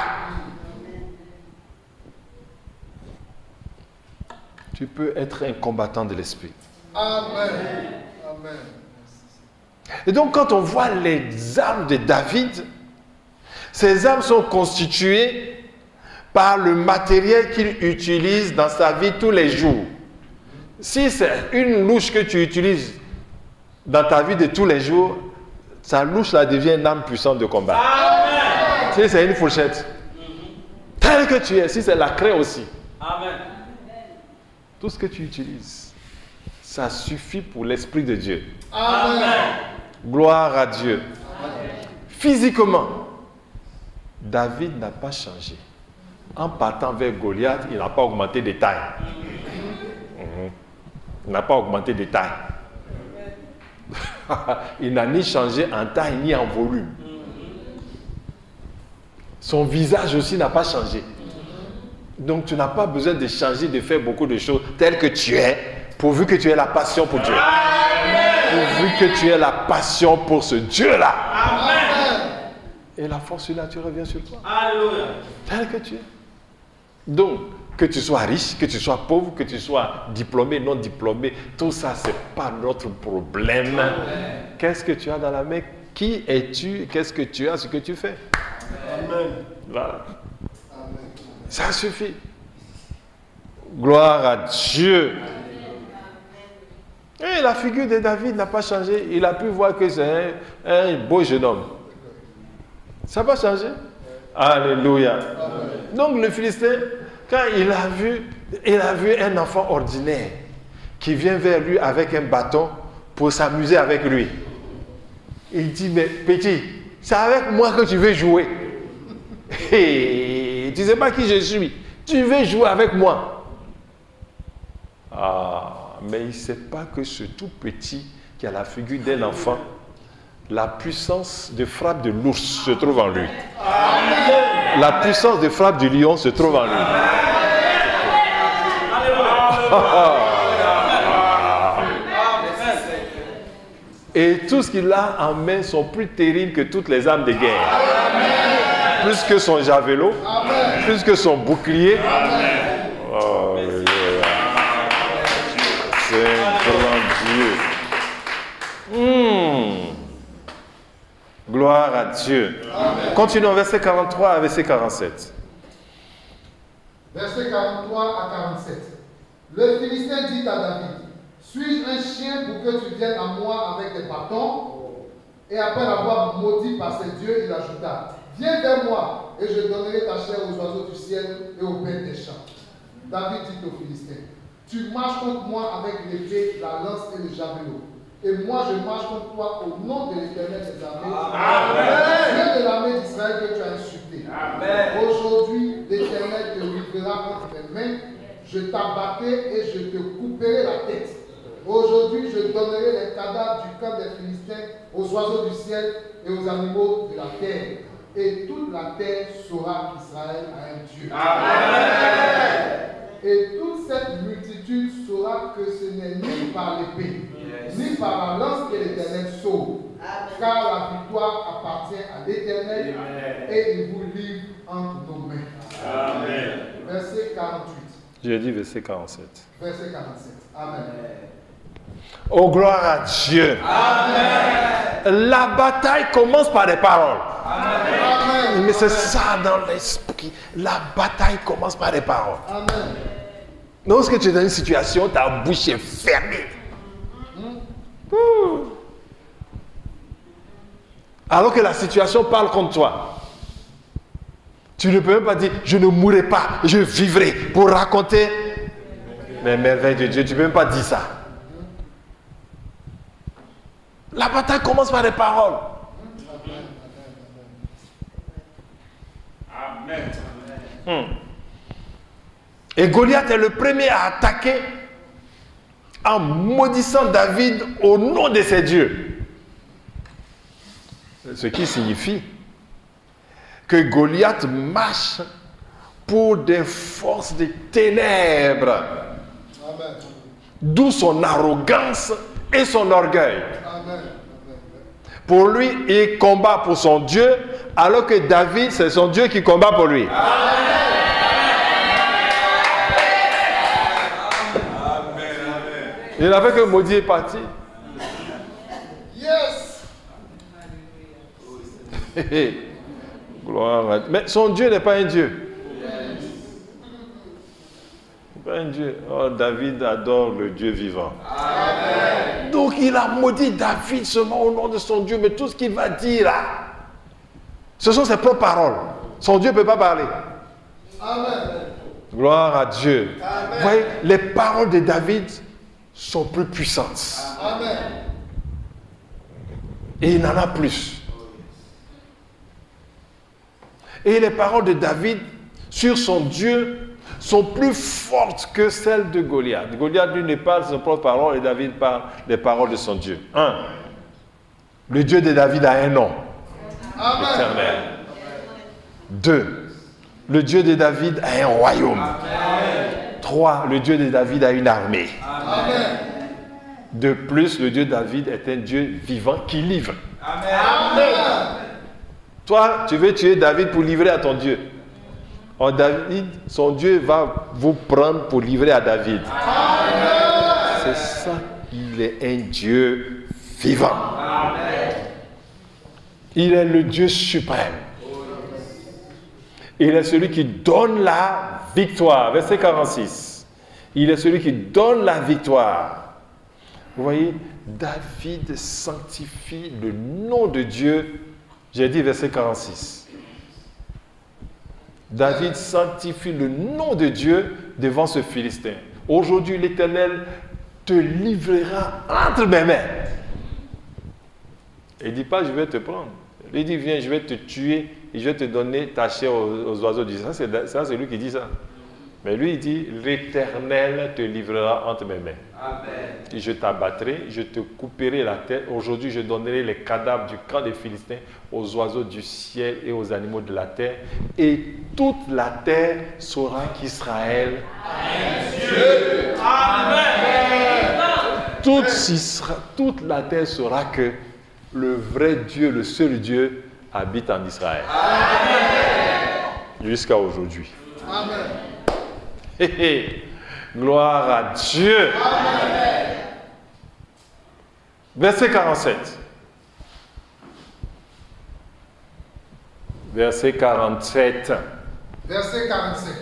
tu peux être un combattant de l'esprit. Amen. Amen. Et donc quand on voit les armes de David, ces armes sont constituées par le matériel qu'il utilise dans sa vie tous les jours. Si c'est une louche que tu utilises dans ta vie de tous les jours, sa louche là devient une arme puissante de combat. Amen. Si c'est une fourchette, tel que tu es, si c'est la craie aussi. Amen. Tout ce que tu utilises, ça suffit pour l'Esprit de Dieu. Amen. Gloire à Dieu. Amen. Physiquement, David n'a pas changé. En partant vers Goliath, il n'a pas augmenté de taille. Il n'a pas augmenté de taille. Il n'a ni changé en taille ni en volume. Son visage aussi n'a pas changé. Donc tu n'as pas besoin de changer, de faire beaucoup de choses telles que tu es, pourvu que tu aies la passion pour Dieu. Pourvu que tu aies la passion pour ce Dieu-là. Et la force surnaturelle vient sur toi. Alléluia. Tel que tu es. Donc, que tu sois riche, que tu sois pauvre, que tu sois diplômé, non diplômé, tout ça, ce n'est pas notre problème. Qu'est-ce que tu as dans la main? Qui es-tu? Qu'est-ce que tu as? Ce que tu fais. Amen. Voilà. Ça suffit. Gloire à Dieu. Et la figure de David n'a pas changé. Il a pu voir que c'est un beau jeune homme. Ça n'a pas changé. Alléluia. Amen. Donc le Philistin, quand il a vu un enfant ordinaire qui vient vers lui avec un bâton pour s'amuser avec lui. Il dit, mais petit, c'est avec moi que tu veux jouer. Et tu ne sais pas qui je suis. Tu veux jouer avec moi. Ah, mais il ne sait pas que ce tout petit qui a la figure d'un enfant, la puissance de frappe de l'ours se trouve en lui. Amen. La puissance de frappe du lion se trouve en lui. Et tout ce qu'il a en main sont plus terribles que toutes les armes de guerre. Amen. Plus que son javelot, amen, plus que son bouclier. Oh, c'est un grand Dieu. Gloire à Dieu. Amen. Continuons, verset 43 à verset 47. Verset 43 à 47. Le Philistin dit à David, suis-je un chien pour que tu viennes à moi avec des bâtons? Et après l'avoir maudit par ses dieux, il ajouta, viens vers moi et je donnerai ta chair aux oiseaux du ciel et aux bêtes des champs. David dit au Philistin, tu marches contre moi avec l'épée, la lance et le javelot. Et moi je marche contre toi au nom de l'Éternel des armées, Dieu de l'armée d'Israël que tu as insulté. Aujourd'hui, l'Éternel te livrera entre mes mains, je t'abattrai et je te couperai la tête. Aujourd'hui, je donnerai les cadavres du camp des Philistins aux oiseaux du ciel et aux animaux de la terre. Et toute la terre saura qu'Israël a un Dieu. Amen. Et toute cette multitude saura que ce n'est ni par l'épée, ni par la lance que l'Éternel sauve. Car la victoire appartient à l'Éternel et il vous livre entre nos mains. Amen. Verset 48. J'ai dit verset 47. Verset 47. Amen. Oh, gloire à Dieu. Amen. La bataille commence par des paroles. Amen. Mais c'est ça dans l'esprit. La bataille commence par des paroles. Amen. Lorsque tu es dans une situation, ta bouche est fermée. Alors que la situation parle contre toi. Tu ne peux même pas dire, je ne mourrai pas, je vivrai pour raconter les merveilles de Dieu. Tu ne peux même pas dire ça. La bataille commence par les paroles. Amen. Et Goliath est le premier à attaquer en maudissant David au nom de ses dieux. Ce qui signifie que Goliath marche pour des forces des ténèbres. Amen. D'où son arrogance et son orgueil. Amen. Pour lui, il combat pour son Dieu, alors que David, c'est son Dieu qui combat pour lui. Il n'avait que maudit est parti. Yes. Gloire à Dieu. Mais son Dieu n'est pas un Dieu. Pas un Dieu. Oh, David adore le Dieu vivant. Amen. Donc il a maudit David seulement au nom de son Dieu, mais tout ce qu'il va dire là, ce sont ses propres paroles. Son Dieu ne peut pas parler. Amen. Gloire à Dieu. Amen. Vous voyez, les paroles de David sont plus puissantes. Amen. Et il en a plus. Et les paroles de David sur son Dieu sont plus fortes que celles de Goliath. Goliath, lui, ne parle de ses propres paroles et David parle des paroles de son Dieu. 1. Le Dieu de David a un nom. Amen. Éternel. 2. Le Dieu de David a un royaume. 3. Le Dieu de David a une armée. Amen. De plus, le Dieu de David est un Dieu vivant qui livre. Amen. Toi, tu veux tuer David pour livrer à ton Dieu. Oh, David, son Dieu va vous prendre pour livrer à David. C'est ça qu'il est un Dieu vivant. Il est le Dieu suprême. Il est celui qui donne la victoire. Verset 46. Il est celui qui donne la victoire. Vous voyez, David sanctifie le nom de Dieu. J'ai dit verset 46. David sanctifie le nom de Dieu devant ce Philistin. Aujourd'hui, l'Éternel te livrera entre mes mains. Il ne dit pas, je vais te prendre. Il dit, viens, je vais te tuer et je vais te donner ta chair aux oiseaux du ciel. Ça, c'est lui qui dit ça. Mais lui, il dit, l'Éternel te livrera entre mes mains. Amen. Et je t'abattrai, je te couperai la tête. Aujourd'hui, je donnerai les cadavres du camp des Philistins aux oiseaux du ciel et aux animaux de la terre. Et toute la terre saura qu'Israël est Dieu. Amen. Toute la terre saura que le vrai Dieu, le seul Dieu, habite en Israël. Amen. Jusqu'à aujourd'hui. Amen. Gloire à Dieu. Amen. Verset 47. Verset 47. Verset 47.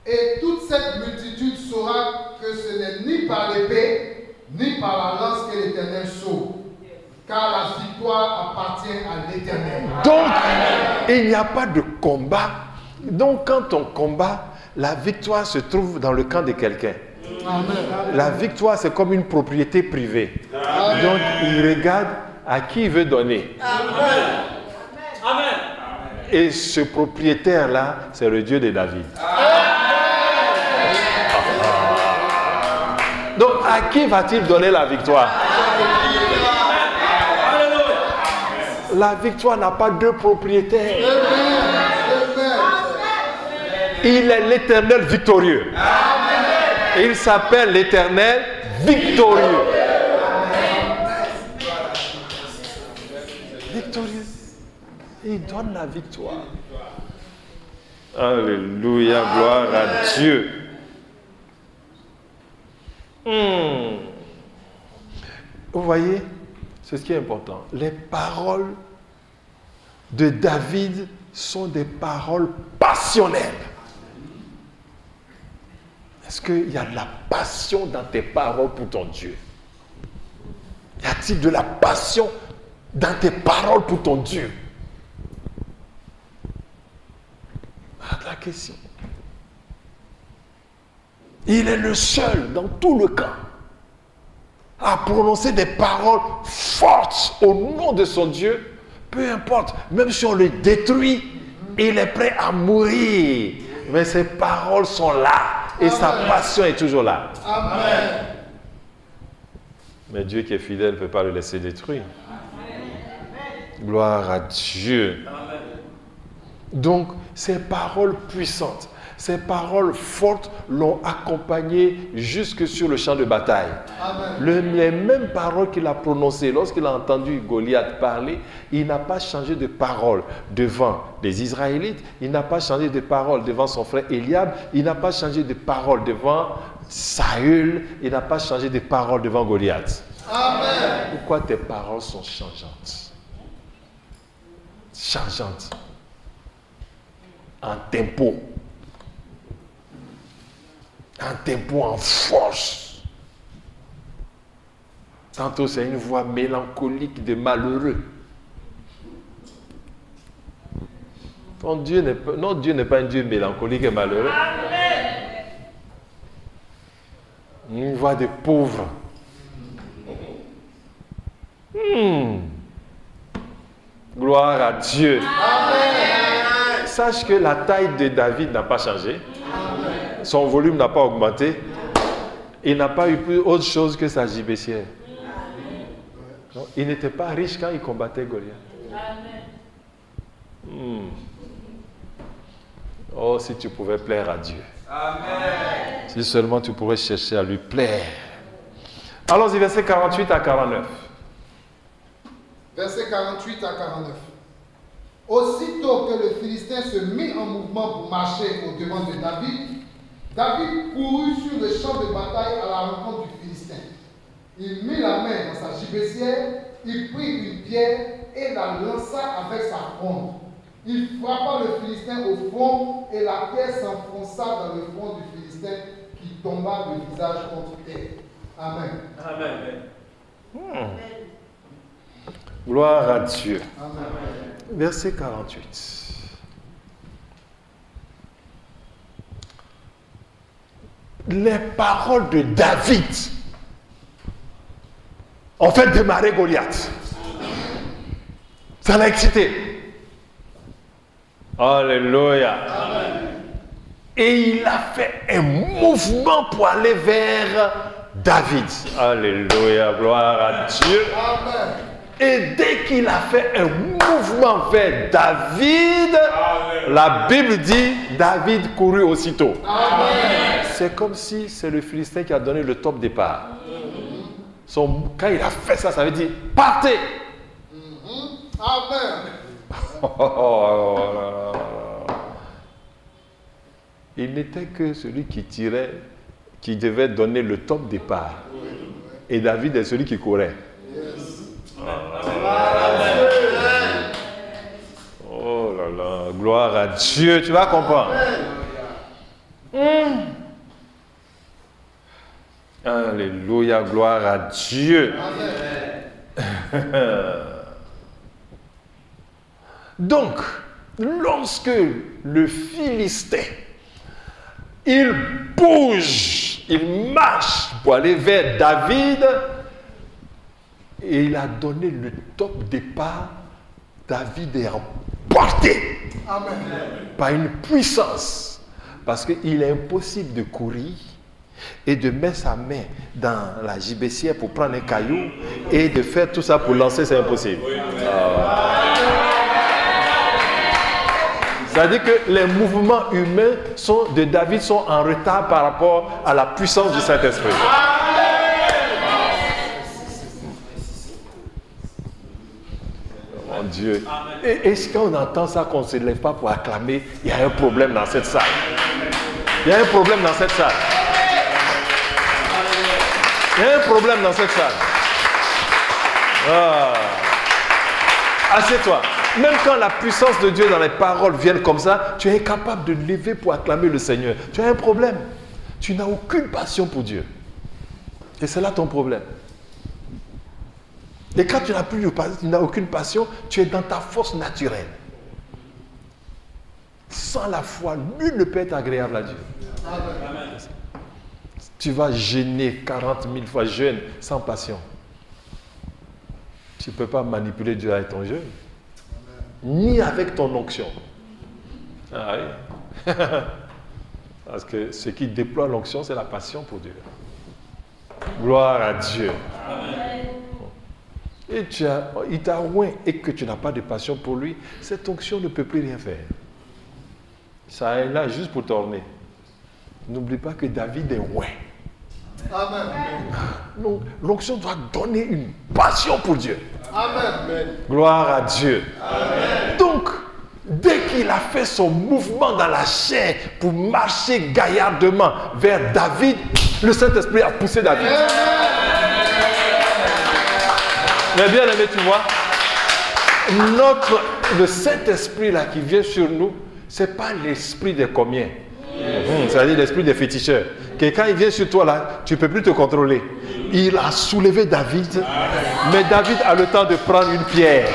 Et toute cette multitude saura que ce n'est ni par l'épée, ni par la lance que l'Éternel sauve, car la victoire appartient à l'Éternel. Donc, il n'y a pas de combat. Donc, quand on combat, la victoire se trouve dans le camp de quelqu'un. La victoire, c'est comme une propriété privée. Amen. Donc, il regarde à qui il veut donner. Amen. Amen. Et ce propriétaire-là, c'est le Dieu de David. Donc, à qui va-t-il donner la victoire? La victoire n'a pas deux propriétaires. Il est l'Éternel victorieux. Amen. Il s'appelle l'Éternel victorieux. Victorieux. Il donne la victoire. Alléluia, gloire à Dieu. Vous voyez, c'est ce qui est important. Les paroles de David sont des paroles passionnelles. Est-ce qu'il y a de la passion dans tes paroles pour ton Dieu? Y a-t-il de la passion dans tes paroles pour ton Dieu? Voilà la question. Il est le seul dans tout le camp à prononcer des paroles fortes au nom de son Dieu. Peu importe, même si on le détruit, il est prêt à mourir. Mais ses paroles sont là. Et Amen. Sa passion est toujours là. Amen. Mais Dieu qui est fidèle ne peut pas le laisser détruire. Amen. Gloire à Dieu. Amen. Donc, ces paroles puissantes, ces paroles fortes l'ont accompagné jusque sur le champ de bataille. Les mêmes paroles qu'il a prononcées lorsqu'il a entendu Goliath parler, il n'a pas changé de parole devant les Israélites, il n'a pas changé de parole devant son frère Eliab, il n'a pas changé de parole devant Saül, il n'a pas changé de parole devant Goliath. Amen. Pourquoi tes paroles sont changeantes? Changeantes. En tempo. Un tempo en force. Tantôt, c'est une voix mélancolique de malheureux. Notre Dieu n'est pas un Dieu mélancolique et malheureux. Une voix de pauvres. Gloire à Dieu. Amen. Sache que la taille de David n'a pas changé. Son volume n'a pas augmenté. Il n'a pas eu plus autre chose que sa gibecière. Il n'était pas riche quand il combattait Goliath. Oh, si tu pouvais plaire à Dieu. Amen. Si seulement tu pourrais chercher à lui plaire. Allons-y, versets 48 à 49. Versets 48 à 49. Aussitôt que le Philistin se mit en mouvement pour marcher au-devant de David, David courut sur le champ de bataille à la rencontre du Philistin. Il mit la main dans sa gibecière, il prit une pierre et la lança avec sa fronde. Il frappa le Philistin au front et la pierre s'enfonça dans le front du Philistin qui tomba le visage contre terre. Amen. Amen. Gloire à Dieu. Amen. Verset 48. Les paroles de David ont fait démarrer Goliath. Ça l'a excité. Alléluia. Et il a fait un mouvement pour aller vers David. Alléluia. Gloire à Dieu. Amen. Et dès qu'il a fait un mouvement vers David, la Bible dit, David courut aussitôt. C'est comme si c'est le Philistin qui a donné le top départ. Quand il a fait ça, ça veut dire, partez. Amen. Il n'était que celui qui tirait, qui devait donner le top départ. Et David est celui qui courait. Oh là là, gloire à Dieu, tu vas comprendre. Alléluia, gloire à Dieu. Donc, lorsque le Philistin, il bouge, il marche pour aller vers David, et il a donné le top départ, David est emporté par une puissance. Parce qu'il est impossible de courir et de mettre sa main dans la gibecière pour prendre un caillou et de faire tout ça pour lancer, c'est impossible. C'est-à-dire que les mouvements humains de David sont en retard par rapport à la puissance du Saint-Esprit. Mon Dieu. Et est-ce qu'on entend ça, qu'on ne se lève pas pour acclamer? Il y a un problème dans cette salle. Il y a un problème dans cette salle. Il y a un problème dans cette salle. Assieds-toi. Même quand la puissance de Dieu dans les paroles viennent comme ça, tu es incapable de lever pour acclamer le Seigneur. Tu as un problème. Tu n'as aucune passion pour Dieu. Et c'est là ton problème. Et quand tu n'as aucune passion, tu es dans ta force naturelle. Sans la foi, nul ne peut être agréable à Dieu. Amen. Tu vas jeûner 40 000 fois jeûne sans passion. Tu ne peux pas manipuler Dieu avec ton jeûne. Ni avec ton onction. Ah oui. Parce que ce qui déploie l'onction, c'est la passion pour Dieu. Gloire à Dieu. Amen. Et il t'a oint et que tu n'as pas de passion pour lui, cette onction ne peut plus rien faire. Ça est là juste pour t'orner. N'oublie pas que David est ouais. Amen. Donc, l'onction doit donner une passion pour Dieu. Amen. Gloire à Dieu. Amen. Donc, dès qu'il a fait son mouvement dans la chair pour marcher gaillardement vers David, le Saint-Esprit a poussé David. Mais bien aimé, tu vois, le Saint-Esprit là qui vient sur nous, ce n'est pas l'esprit des comiens. C'est-à-dire l'esprit des féticheurs. Que quand il vient sur toi là, tu ne peux plus te contrôler. Il a soulevé David, mais David a le temps de prendre une pierre.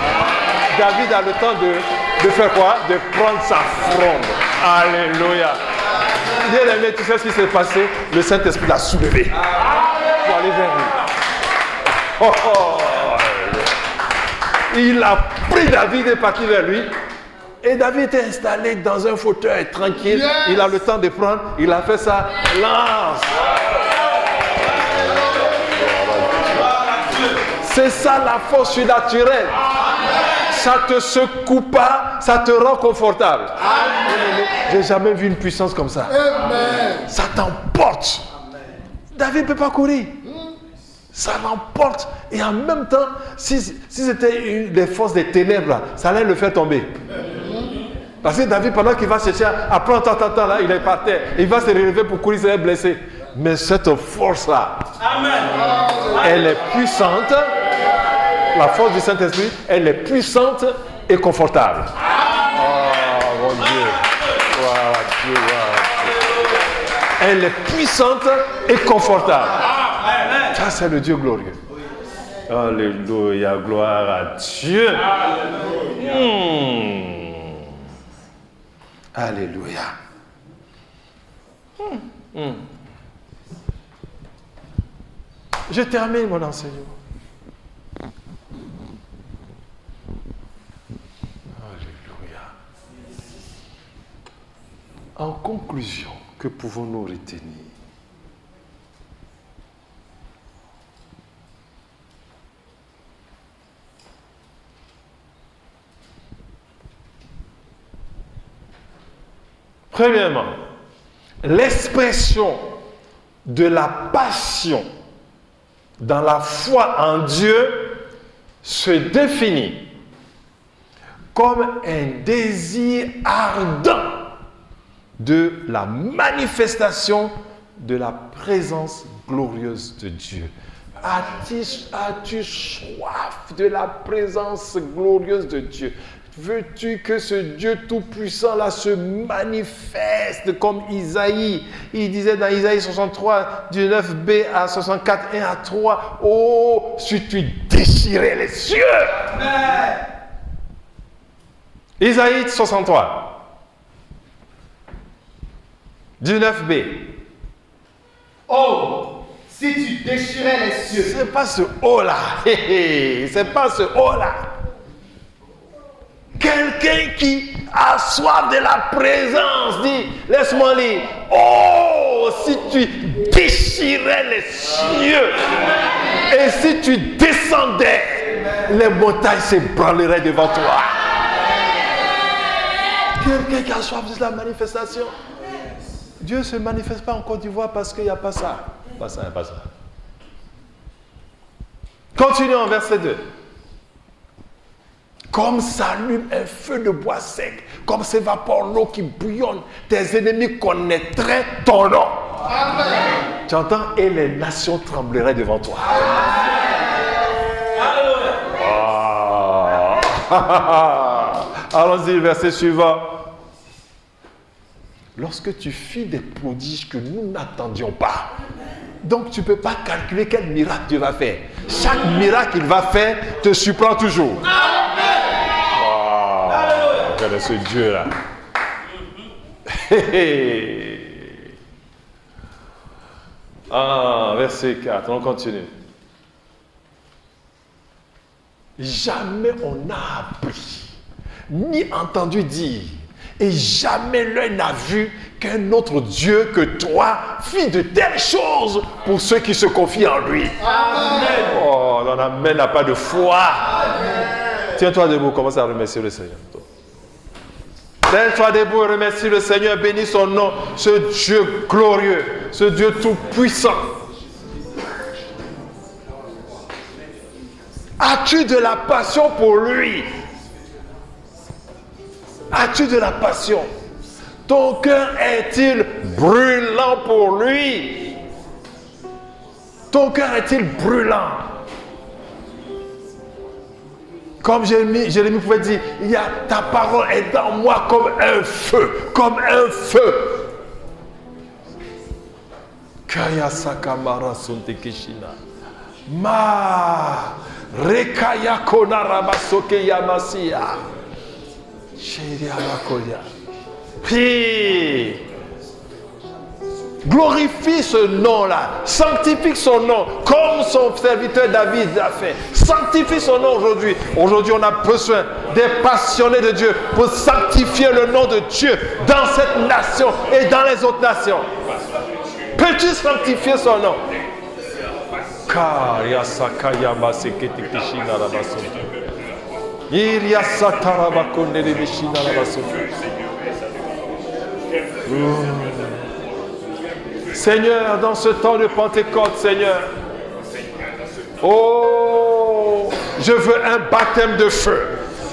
David a le temps de faire quoi? De prendre sa fronde. Alléluia. Bien aimé, tu sais ce qui s'est passé? Le Saint-Esprit l'a soulevé pour aller vers lui. Oh, oh. Il a pris David et est parti vers lui. Et David était installé dans un fauteuil tranquille. Yes. Il a le temps de prendre. Il a fait sa lance. C'est ça la force surnaturelle. Ça ne te secoue pas, ça te rend confortable. J'ai jamais vu une puissance comme ça. Amen. Ça t'emporte. David ne peut pas courir. Ça l'emporte. Et en même temps, si c'était les forces des ténèbres, là, ça allait le faire tomber. Parce que David, pendant qu'il va chercher à prendre tant, là, il est par terre. Il va se relever pour courir, il serait blessé. Mais cette force-là, elle est puissante. La force du Saint-Esprit, elle est puissante et confortable. Oh mon Dieu. Voilà, Dieu, voilà. Elle est puissante et confortable. Ça, c'est le Dieu glorieux. Alléluia, gloire à Dieu. Alléluia. Je termine mon enseignement. Alléluia. En conclusion, que pouvons-nous retenir? Premièrement, l'expression de la passion dans la foi en Dieu se définit comme un désir ardent de la manifestation de la présence glorieuse de Dieu. As-tu soif de la présence glorieuse de Dieu? Veux-tu que ce Dieu tout-puissant là se manifeste comme Isaïe? Il disait dans Isaïe 63, du 9b à 64, 1 à 3, oh, si tu déchirais les cieux! Amen. Isaïe 63, du 9b. Oh, si tu déchirais les cieux! C'est pas ce oh là, c'est pas ce oh là. Quelqu'un qui a soif de la présence dit, laisse-moi lire, oh, si tu déchirais les cieux et si tu descendais, les montagnes s'ébranleraient devant toi. Quelqu'un qui a soif de la manifestation. Dieu ne se manifeste pas en Côte d'Ivoire parce qu'il n'y a pas ça. Pas ça, pas ça. Continuons en verset 2. Comme s'allume un feu de bois sec, comme s'évapore l'eau qui bouillonne, tes ennemis connaîtraient ton nom. Amen. Tu entends? Et les nations trembleraient devant toi. Allons-y, verset suivant. Lorsque tu fis des prodiges que nous n'attendions pas, donc tu ne peux pas calculer quel miracle Dieu va faire. Chaque miracle qu'il va faire te surprend toujours. Regardez ce Dieu là. Verset 4, on continue. Jamais on n'a appris, ni entendu dire, et jamais l'œil n'a vu qu'un autre Dieu que toi fit de telles choses pour ceux qui se confient en lui. Amen. Oh, dans l'amen n'a pas de foi. Tiens-toi debout, commence à remercier le Seigneur. Lève-toi debout et remercie le Seigneur. Bénis son nom. Ce Dieu glorieux. Ce Dieu tout-puissant. As-tu de la passion pour lui? As-tu de la passion? Ton cœur est-il brûlant pour lui? Ton cœur est-il brûlant? Comme Jérémie pouvait dire, ta parole est dans moi comme un feu, comme un feu. Kaya sakamara sonte keshina. Ma rekaya kona rabasoke yamasia. Sheria makoya. Puis, glorifie ce nom-là, sanctifie son nom, comme son serviteur David l'a fait. Sanctifie son nom aujourd'hui. Aujourd'hui, on a besoin des passionnés de Dieu pour sanctifier le nom de Dieu dans cette nation et dans les autres nations. Peux-tu sanctifier son nom? Seigneur, dans ce temps de Pentecôte, Seigneur, oh, je veux un baptême de feu.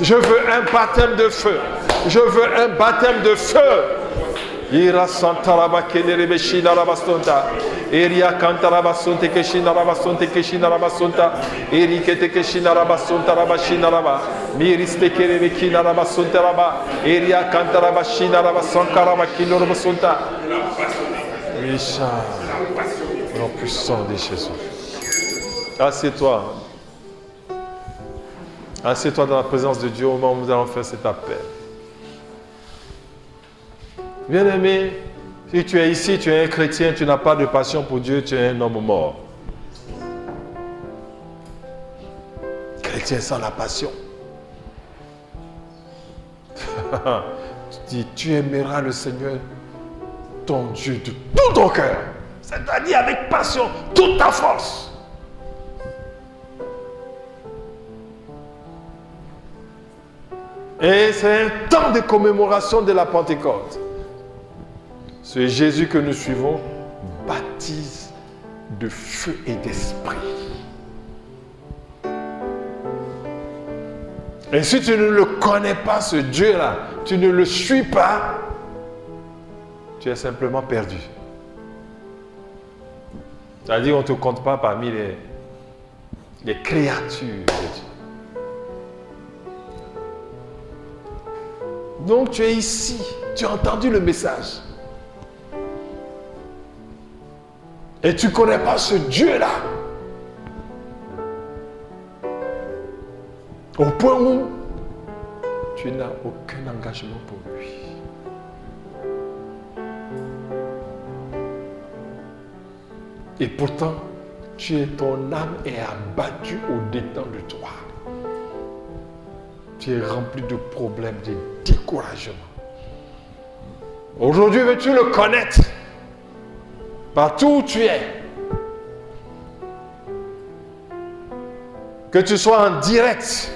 Je veux un baptême de feu. Je veux un baptême de feu. Ira santaraba kenerebe shinarabastonta. Eria kantarabastonte keshinarabastonte keshinarabastonta. Eri kete keshinarabastonta rabashinaraba. Miriste kerebe kinarabastonta raba. Eria kantaraba shinarabastonkaraba kinorabastonta. Richard, nom puissant de Jésus. Assieds-toi. Assieds-toi dans la présence de Dieu au moment où nous allons faire cet appel. Bien-aimé, si tu es ici, tu es un chrétien, tu n'as pas de passion pour Dieu, tu es un homme mort. Chrétien sans la passion. Tu dis, tu aimeras le Seigneur, ton Dieu, de tout ton cœur. C'est-à-dire avec passion, toute ta force. Et c'est un temps de commémoration de la Pentecôte. Ce Jésus que nous suivons baptise de feu et d'esprit. Et si tu ne le connais pas, ce Dieu-là, tu ne le suis pas, tu es simplement perdu. C'est-à-dire qu'on ne te compte pas parmi les créatures de Dieu. Donc tu es ici, tu as entendu le message. Et tu ne connais pas ce Dieu-là. Au point où tu n'as aucun engagement pour lui. Et pourtant, ton âme est abattue au-dedans de toi. Tu es rempli de problèmes, de découragement. Aujourd'hui, veux-tu le connaître? Partout où tu es. Que tu sois en direct.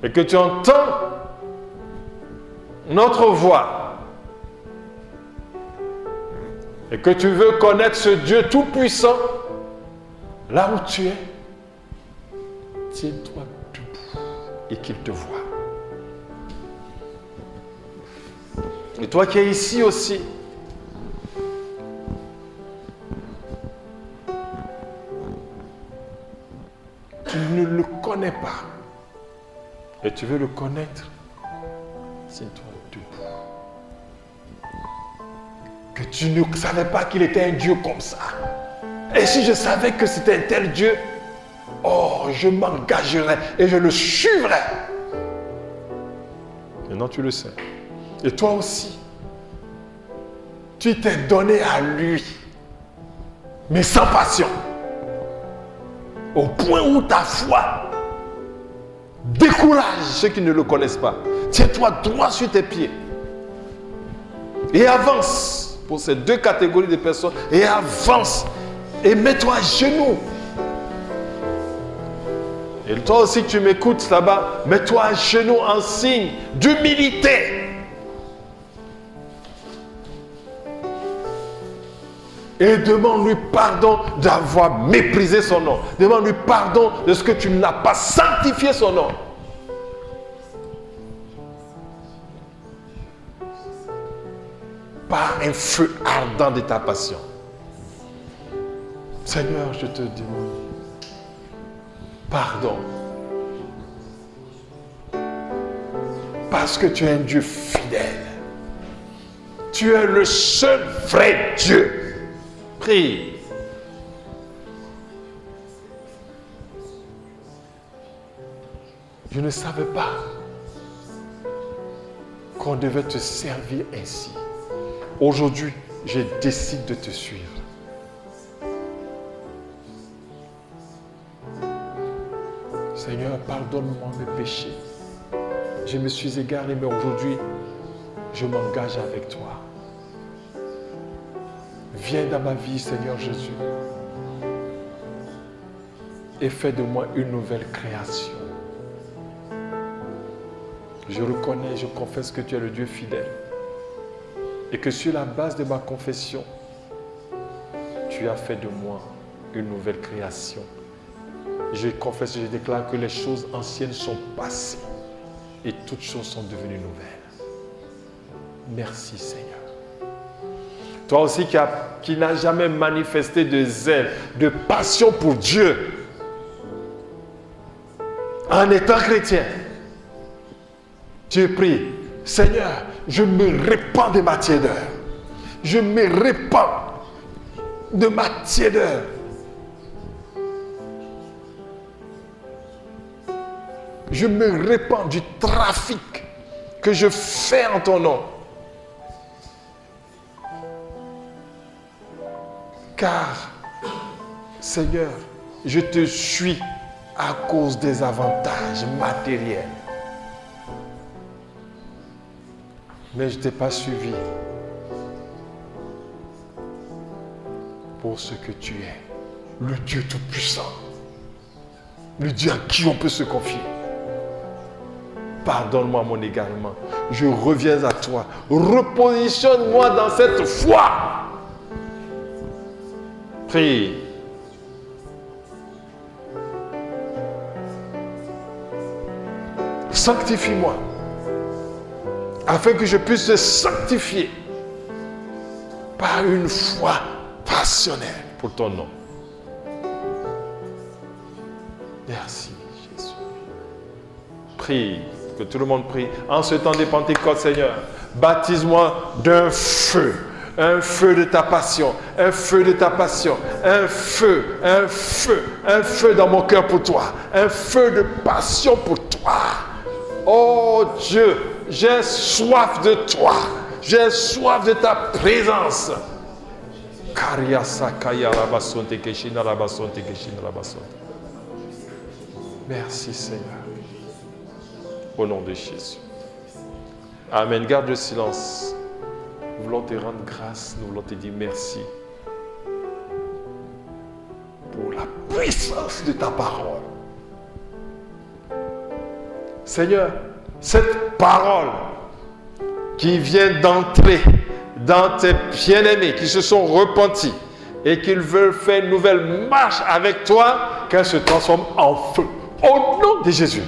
Et que tu entends notre voix. Et que tu veux connaître ce Dieu tout-puissant. Là où tu es. Tiens-toi debout. Et qu'il te voie. Et toi qui es ici aussi. Tu ne le connais pas. Et tu veux le connaître. Tiens-toi debout. Que tu ne savais pas qu'il était un Dieu comme ça. Et si je savais que c'était un tel Dieu, oh, je m'engagerais et je le suivrais. Maintenant, tu le sais. Et toi aussi, tu t'es donné à lui, mais sans passion. Au point où ta foi décourage ceux qui ne le connaissent pas. Tiens-toi droit sur tes pieds. Et avance pour ces deux catégories de personnes. Et avance. Et mets-toi à genoux. Et toi aussi tu m'écoutes là-bas, mets-toi à genoux en signe d'humilité. Et demande-lui pardon d'avoir méprisé son nom. Demande-lui pardon de ce que tu n'as pas sanctifié son nom. Par un feu ardent de ta passion. Seigneur, je te demande pardon. Parce que tu es un Dieu fidèle. Tu es le seul vrai Dieu. Prie. Je ne savais pas qu'on devait te servir ainsi. Aujourd'hui, je décide de te suivre. Seigneur, pardonne-moi mes péchés. Je me suis égaré, mais aujourd'hui, je m'engage avec toi. Viens dans ma vie, Seigneur Jésus, et fais de moi une nouvelle création. Je reconnais, je confesse que tu es le Dieu fidèle et que sur la base de ma confession, tu as fait de moi une nouvelle création. Je confesse et je déclare que les choses anciennes sont passées et toutes choses sont devenues nouvelles. Merci Seigneur. Toi aussi qui n'as jamais manifesté de zèle, de passion pour Dieu en étant chrétien, tu pries, Seigneur, je me répands de ma tiédeur. Je me répands de ma tiédeur. Je me répands du trafic que je fais en ton nom. Car, Seigneur, je te suis à cause des avantages matériels. Mais je ne t'ai pas suivi pour ce que tu es, le Dieu Tout-Puissant, le Dieu à qui on peut se confier. Pardonne-moi mon égarement, je reviens à toi, repositionne-moi dans cette foi. Prie. Sanctifie-moi, afin que je puisse te sanctifier par une foi passionnelle pour ton nom. Merci Jésus. Prie, que tout le monde prie. En ce temps de Pentecôte, Seigneur, baptise-moi d'un feu. Un feu de ta passion, un feu de ta passion, un feu dans mon cœur pour toi, un feu de passion pour toi. Oh Dieu, j'ai soif de toi, j'ai soif de ta présence. Merci Seigneur, au nom de Jésus. Amen. Garde le silence. Nous voulons te rendre grâce, nous voulons te dire merci pour la puissance de ta parole. Seigneur, cette parole qui vient d'entrer dans tes bien-aimés qui se sont repentis et qui veulent faire une nouvelle marche avec toi, qu'elle se transforme en feu. Au nom de Jésus,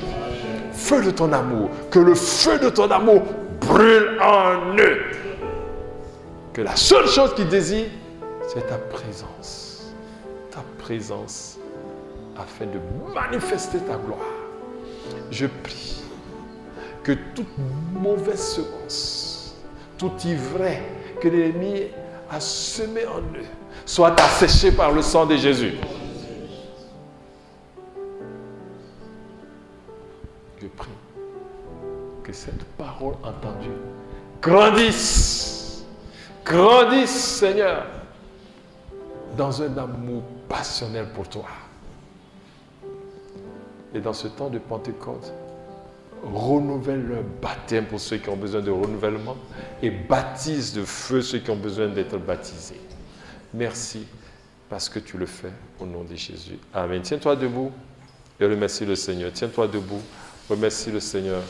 feu de ton amour, que le feu de ton amour brûle en eux. Que la seule chose qu'ils désirent, c'est ta présence, afin de manifester ta gloire. Je prie que toute mauvaise semence, tout ivraie que l'ennemi a semé en eux, soit asséché par le sang de Jésus. Je prie que cette parole entendue grandisse. Grandisse, Seigneur, dans un amour passionnel pour toi. Et dans ce temps de Pentecôte, renouvelle leur baptême pour ceux qui ont besoin de renouvellement et baptise de feu ceux qui ont besoin d'être baptisés. Merci parce que tu le fais au nom de Jésus. Amen. Tiens-toi debout. et remercie le Seigneur. Tiens-toi debout, remercie le Seigneur.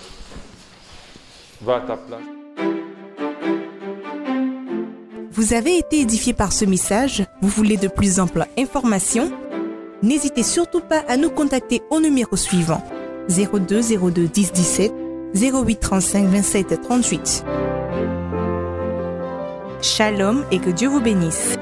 Va à ta place. Vous avez été édifié par ce message? Vous voulez de plus amples informations? N'hésitez surtout pas à nous contacter au numéro suivant 02 02 10 17 08 35 27 38. Shalom et que Dieu vous bénisse.